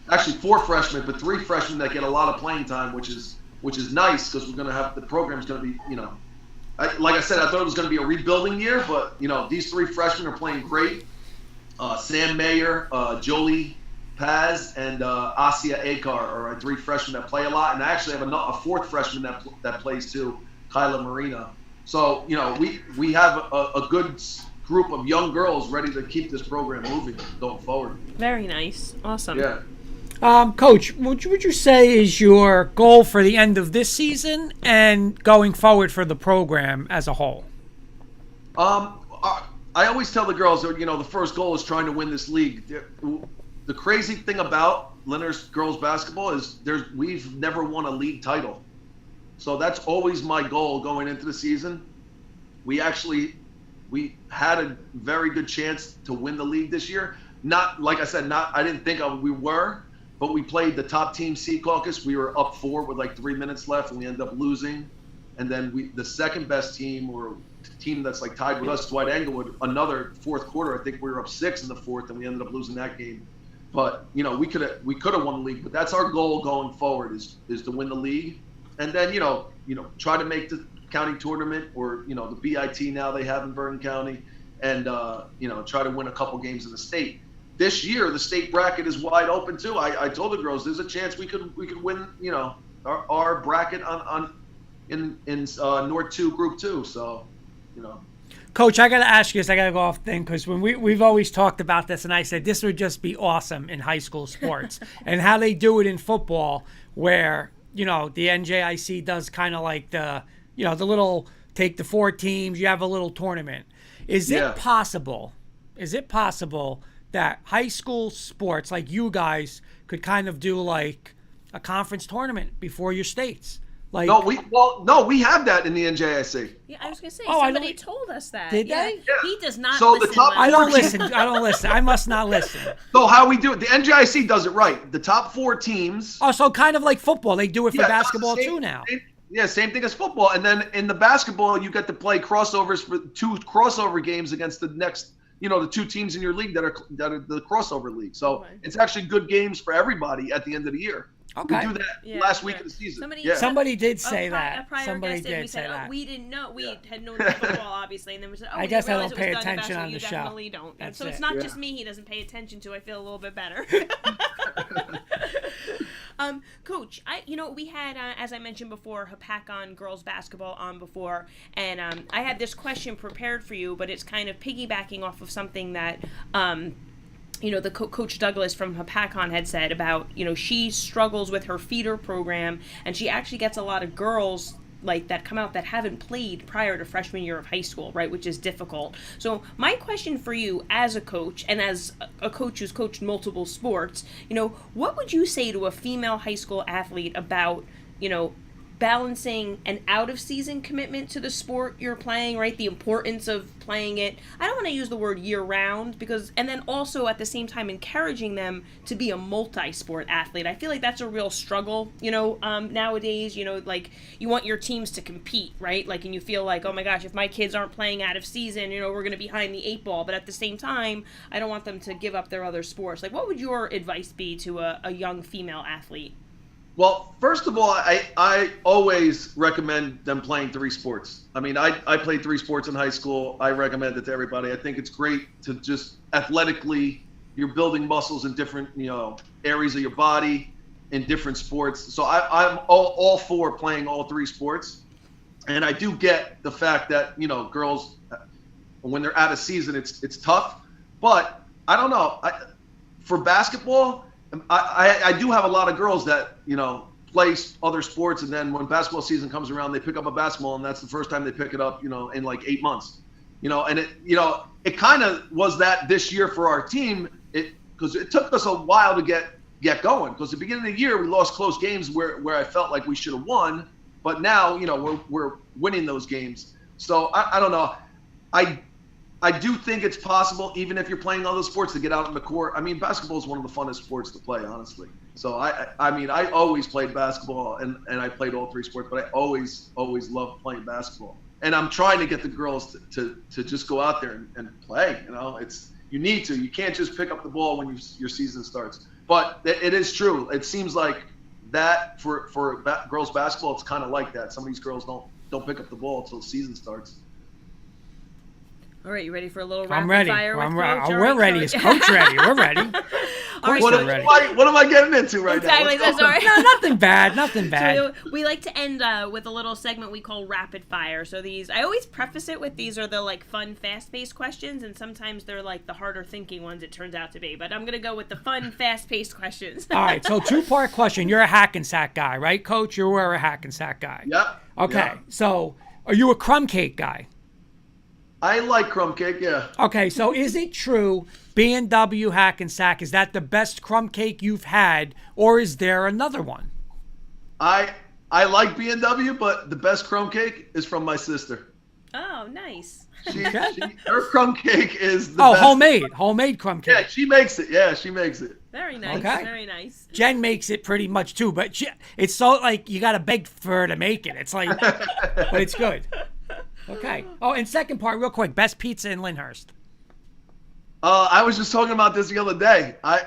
Speaker 5: actually 4 freshmen, but 3 freshmen that get a lot of playing time, which is nice, because we're going to have, the program's going to be, like I said, I thought it was going to be a rebuilding year, but, these 3 freshmen are playing great. Sam Mayer, Jolie Paz, and Asia Akar are our 3 freshmen that play a lot. And I actually have a 4th freshman that plays too, Kyla Marina. So, we have a good group of young girls ready to keep this program moving going forward.
Speaker 2: Very nice. Awesome.
Speaker 5: Yeah.
Speaker 1: Coach, what would you say is your goal for the end of this season and going forward for the program as a whole?
Speaker 5: I always tell the girls that, the first goal is trying to win this league. The crazy thing about Lyndhurst Girls Basketball is we've never won a league title. So that's always my goal going into the season. We had a very good chance to win the league this year. Not, like I said, I didn't think we were. But we played the top team Sea Caucus. We were up 4 with like 3 minutes left, and we ended up losing. And then the second best team, or team that's like tied with us, Dwight Englewood, another 4th quarter. I think we were up 6 in the 4th, and we ended up losing that game. But we could have won the league. But that's our goal going forward is to win the league, and then try to make the county tournament, or the BIT now they have in Bergen County, and try to win a couple games in the state. This year, the state bracket is wide open too. I told the girls there's a chance we could win, our bracket in North 2 Group 2. So,
Speaker 1: Coach, I got to ask you this. I got to go off thing, because when we've always talked about this, and I said this would just be awesome in high school sports, and how they do it in football, where the NJIC does kind of like the little, take the 4 teams, you have a little tournament. Is it possible that high school sports, like you guys, could kind of do like a conference tournament before your states? Like,
Speaker 5: no, we have that in the NJIC.
Speaker 2: Yeah, I was gonna say,
Speaker 1: Oh,
Speaker 2: somebody told us that.
Speaker 1: Did
Speaker 2: yeah.
Speaker 1: they?
Speaker 5: Yeah.
Speaker 2: He does not
Speaker 5: So
Speaker 2: listen.
Speaker 5: the top-
Speaker 1: I don't listen. I must not listen.
Speaker 5: So how we do it? The NJIC does it right. The top 4 teams.
Speaker 1: Oh, so kind of like football. They do it for
Speaker 5: Yeah,
Speaker 1: basketball
Speaker 5: same-
Speaker 1: too now.
Speaker 5: Same thing as football. And then in the basketball, you get to play crossovers for 2 crossover games against the next, the 2 teams in your league that are the crossover league. So it's actually good games for everybody at the end of the year.
Speaker 1: Okay.
Speaker 5: We do that last week of the season.
Speaker 1: Somebody did say
Speaker 2: A
Speaker 1: that.
Speaker 2: prior
Speaker 1: Somebody
Speaker 2: guest, and we
Speaker 1: did say
Speaker 2: said,
Speaker 1: that.
Speaker 2: We didn't know. We had known football, obviously, and then we said,
Speaker 1: I guess I don't
Speaker 2: it was
Speaker 1: pay
Speaker 2: done in
Speaker 1: attention
Speaker 2: basketball.
Speaker 1: on the
Speaker 2: You
Speaker 1: show.
Speaker 2: definitely don't. And
Speaker 1: That's
Speaker 2: so it's
Speaker 1: it.
Speaker 2: not
Speaker 5: Yeah.
Speaker 2: just me he doesn't pay attention to. I feel a little bit better. Coach, we had, as I mentioned before, Hopatcong Girls Basketball on before, and I had this question prepared for you, but it's kind of piggybacking off of something that the Coach Douglas from Hopatcong had said about, she struggles with her feeder program, and she actually gets a lot of girls like that come out that haven't played prior to freshman year of high school, right, which is difficult. So my question for you as a coach and as a coach who's coached multiple sports, what would you say to a female high school athlete about, balancing an out-of-season commitment to the sport you're playing, right? The importance of playing it. I don't want to use the word year-round and then also at the same time encouraging them to be a multi-sport athlete. I feel like that's a real struggle, nowadays. Like you want your teams to compete, right? Like, and you feel like, oh my gosh, if my kids aren't playing out of season, we're going to be behind the 8 ball. But at the same time, I don't want them to give up their other sports. Like, what would your advice be to a young female athlete?
Speaker 5: Well, first of all, I always recommend them playing 3 sports. I mean, I played 3 sports in high school. I recommend it to everybody. I think it's great to just athletically, you're building muscles in different, areas of your body in different sports. So I'm all for playing all 3 sports. And I do get the fact that, girls, when they're out of season, it's tough. But I don't know. For basketball, I do have a lot of girls that, play other sports, and then when basketball season comes around, they pick up a basketball, and that's the first time they pick it up, in like 8 months. And it kind of was that this year for our team, because it took us a while to get going. Because at the beginning of the year, we lost close games where I felt like we should have won, but now, we're winning those games. So I don't know. I do think it's possible, even if you're playing other sports, to get out on the court. I mean, basketball is one of the funnest sports to play, honestly. So I always played basketball, and I played all 3 sports, but I always loved playing basketball. And I'm trying to get the girls to just go out there and play. You need to. You can't just pick up the ball when your season starts. But it is true. It seems like that for girls basketball, it's kind of like that. Some of these girls don't pick up the ball until the season starts.
Speaker 2: All right, you ready for a little rapid
Speaker 1: I'm ready.
Speaker 2: fire?
Speaker 1: We're ready. Is Coach ready? We're ready.
Speaker 2: All right,
Speaker 5: What am I getting into right
Speaker 2: exactly,
Speaker 5: now?
Speaker 2: That's all right.
Speaker 1: No, nothing bad. Nothing bad.
Speaker 2: So we like to end with a little segment we call rapid fire. So I always preface it with these are the like fun, fast-paced questions, and sometimes they're like the harder thinking ones it turns out to be. But I'm gonna go with the fun, fast-paced questions.
Speaker 1: All right. So 2-part question. You're a Hackensack guy, right, Coach? You were a Hackensack guy.
Speaker 5: Yep.
Speaker 1: Okay.
Speaker 5: Yep.
Speaker 1: So are you a crumb cake guy?
Speaker 5: I like crumb cake, yeah.
Speaker 1: Okay, so is it true, B&W Hackensack, is that the best crumb cake you've had, or is there another one?
Speaker 5: I like B&W, but the best crumb cake is from my sister.
Speaker 2: Oh, nice.
Speaker 5: Her crumb cake is the best.
Speaker 1: Homemade crumb cake.
Speaker 5: Yeah, she makes it. Yeah, she makes it.
Speaker 2: Very nice.
Speaker 1: Okay.
Speaker 2: Very nice.
Speaker 1: Jen makes it pretty much too, but it's so like you got to beg for her to make it. It's like, but it's good. Okay. Oh, and second part, real quick, best pizza in Lyndhurst.
Speaker 5: I was just talking about this the other day. I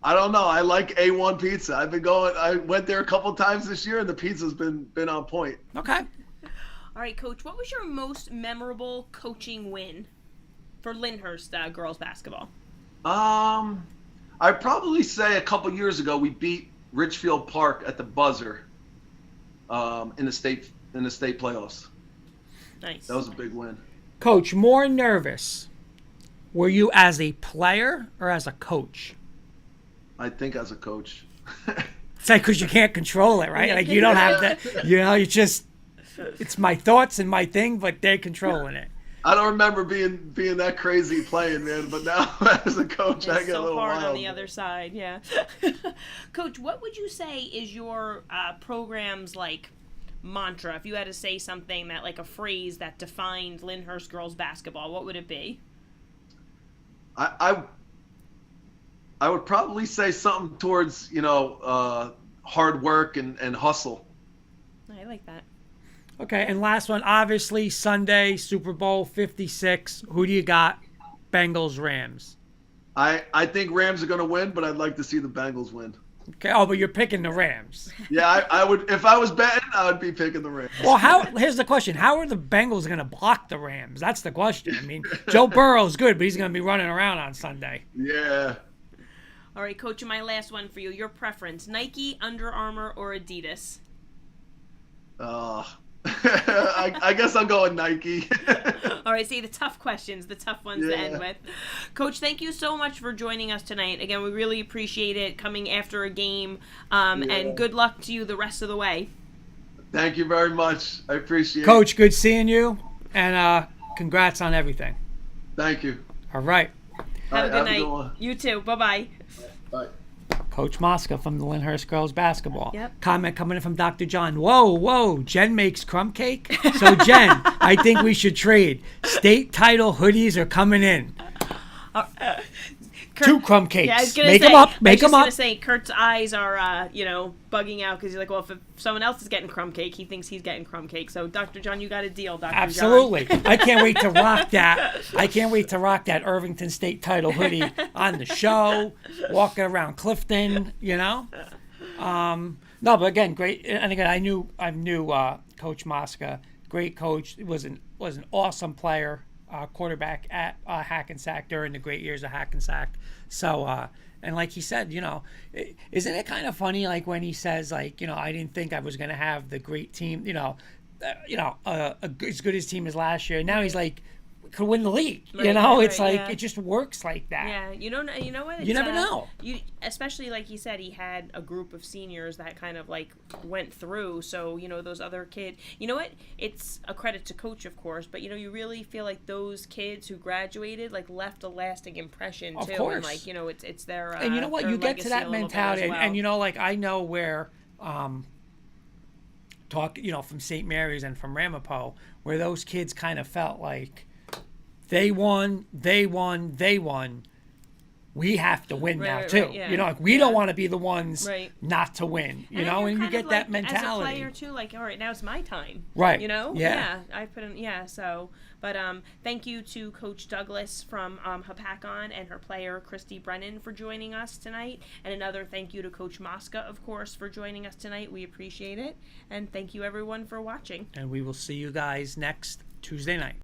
Speaker 5: don't know. I like A1 pizza. I went there a couple times this year, and the pizza's been on point.
Speaker 1: Okay.
Speaker 2: All right, Coach, what was your most memorable coaching win for Lyndhurst girls basketball?
Speaker 5: I'd probably say a couple years ago we beat Richfield Park at the buzzer in the state playoffs.
Speaker 2: Nice.
Speaker 5: That was a big win.
Speaker 1: Coach, more nervous, were you as a player or as a coach?
Speaker 5: I think as a coach.
Speaker 1: It's like because you can't control it, right? Like you don't have that, you just, it's my thoughts and my thing, but they're controlling it.
Speaker 5: I don't remember being that crazy playing, man. But now as a coach, I get a little
Speaker 2: hard
Speaker 5: wild.
Speaker 2: on the other side, yeah. Coach, what would you say is your program's like mantra? If you had to say something that like a phrase that defined Lyndhurst girls basketball, what would it be?
Speaker 5: I would probably say something towards hard work and hustle.
Speaker 2: I like that.
Speaker 1: Okay, and last one, obviously Sunday, Super Bowl 56. Who do you got? Bengals, Rams.
Speaker 5: I think Rams are going to win, but I'd like to see the Bengals win.
Speaker 1: Okay. Oh, but you're picking the Rams.
Speaker 5: Yeah, I would. If I was betting, I would be picking the Rams.
Speaker 1: Well, here's the question: how are the Bengals going to block the Rams? That's the question. I mean, Joe Burrow's good, but he's going to be running around on Sunday.
Speaker 5: Yeah.
Speaker 2: All right, Coach, and my last one for you. Your preference: Nike, Under Armour, or Adidas?
Speaker 5: I guess I'm going Nike.
Speaker 2: All right, see, the tough questions, the tough ones to end with. Coach, thank you so much for joining us tonight. Again, we really appreciate it coming after a game, and good luck to you the rest of the way.
Speaker 5: Thank you very much. I appreciate it.
Speaker 1: Coach, good seeing you, and congrats on everything.
Speaker 5: Thank you.
Speaker 1: All right.
Speaker 2: Have a good night.
Speaker 5: one.
Speaker 2: You too. Bye-bye.
Speaker 5: Bye.
Speaker 1: Coach Mosca from the Lyndhurst Girls Basketball.
Speaker 2: Yep.
Speaker 1: Comment coming in from Dr. John. Whoa, Jen makes crumb cake? So, Jen, I think we should trade. State title hoodies are coming in. Two crumb cakes.
Speaker 2: Yeah, I was gonna
Speaker 1: Make
Speaker 2: say,
Speaker 1: them up. Make
Speaker 2: I was
Speaker 1: them
Speaker 2: just
Speaker 1: up.
Speaker 2: gonna say, Kurt's eyes are, bugging out because he's like, well, if someone else is getting crumb cake, he thinks he's getting crumb cake. So, Dr. John, you got a deal, Dr.
Speaker 1: Absolutely.
Speaker 2: John.
Speaker 1: I can't wait to rock that. I can't wait to rock that Irvington State title hoodie on the show, walking around Clifton, No, but again, great. And again, I knew Coach Mosca, great coach. Was an awesome player, quarterback at Hackensack during the great years of Hackensack. So, and like he said, isn't it kind of funny, like when he says, like, I didn't think I was going to have the great team, as good as team as last year. Now he's like, could win the league. It's like
Speaker 2: yeah.
Speaker 1: it just works like that.
Speaker 2: Yeah, you know what?
Speaker 1: You never know.
Speaker 2: Especially like he said, he had a group of seniors that kind of like went through. So those other kids. You know what? It's a credit to coach, of course, but you really feel like those kids who graduated like left a lasting impression too.
Speaker 1: Of course.
Speaker 2: And like it's their.
Speaker 1: And you know what?
Speaker 2: their
Speaker 1: You get to
Speaker 2: legacy
Speaker 1: that
Speaker 2: a little bit
Speaker 1: mentality,
Speaker 2: as well.
Speaker 1: and like I know where. Talk, from St. Mary's and from Ramapo, where those kids kind of felt like they won. We have to win now too.
Speaker 2: Right, yeah.
Speaker 1: Like we don't want to be the ones
Speaker 2: Right.
Speaker 1: not to win.
Speaker 2: And
Speaker 1: And you get that
Speaker 2: As a
Speaker 1: mentality.
Speaker 2: player too, like, all right, now it's my time.
Speaker 1: Right.
Speaker 2: Yeah. I put in. Yeah. So, but thank you to Coach Douglas from Hopatcong and her player Christy Brennan for joining us tonight, and another thank you to Coach Mosca, of course, for joining us tonight. We appreciate it, and thank you everyone for watching.
Speaker 1: And we will see you guys next Tuesday night.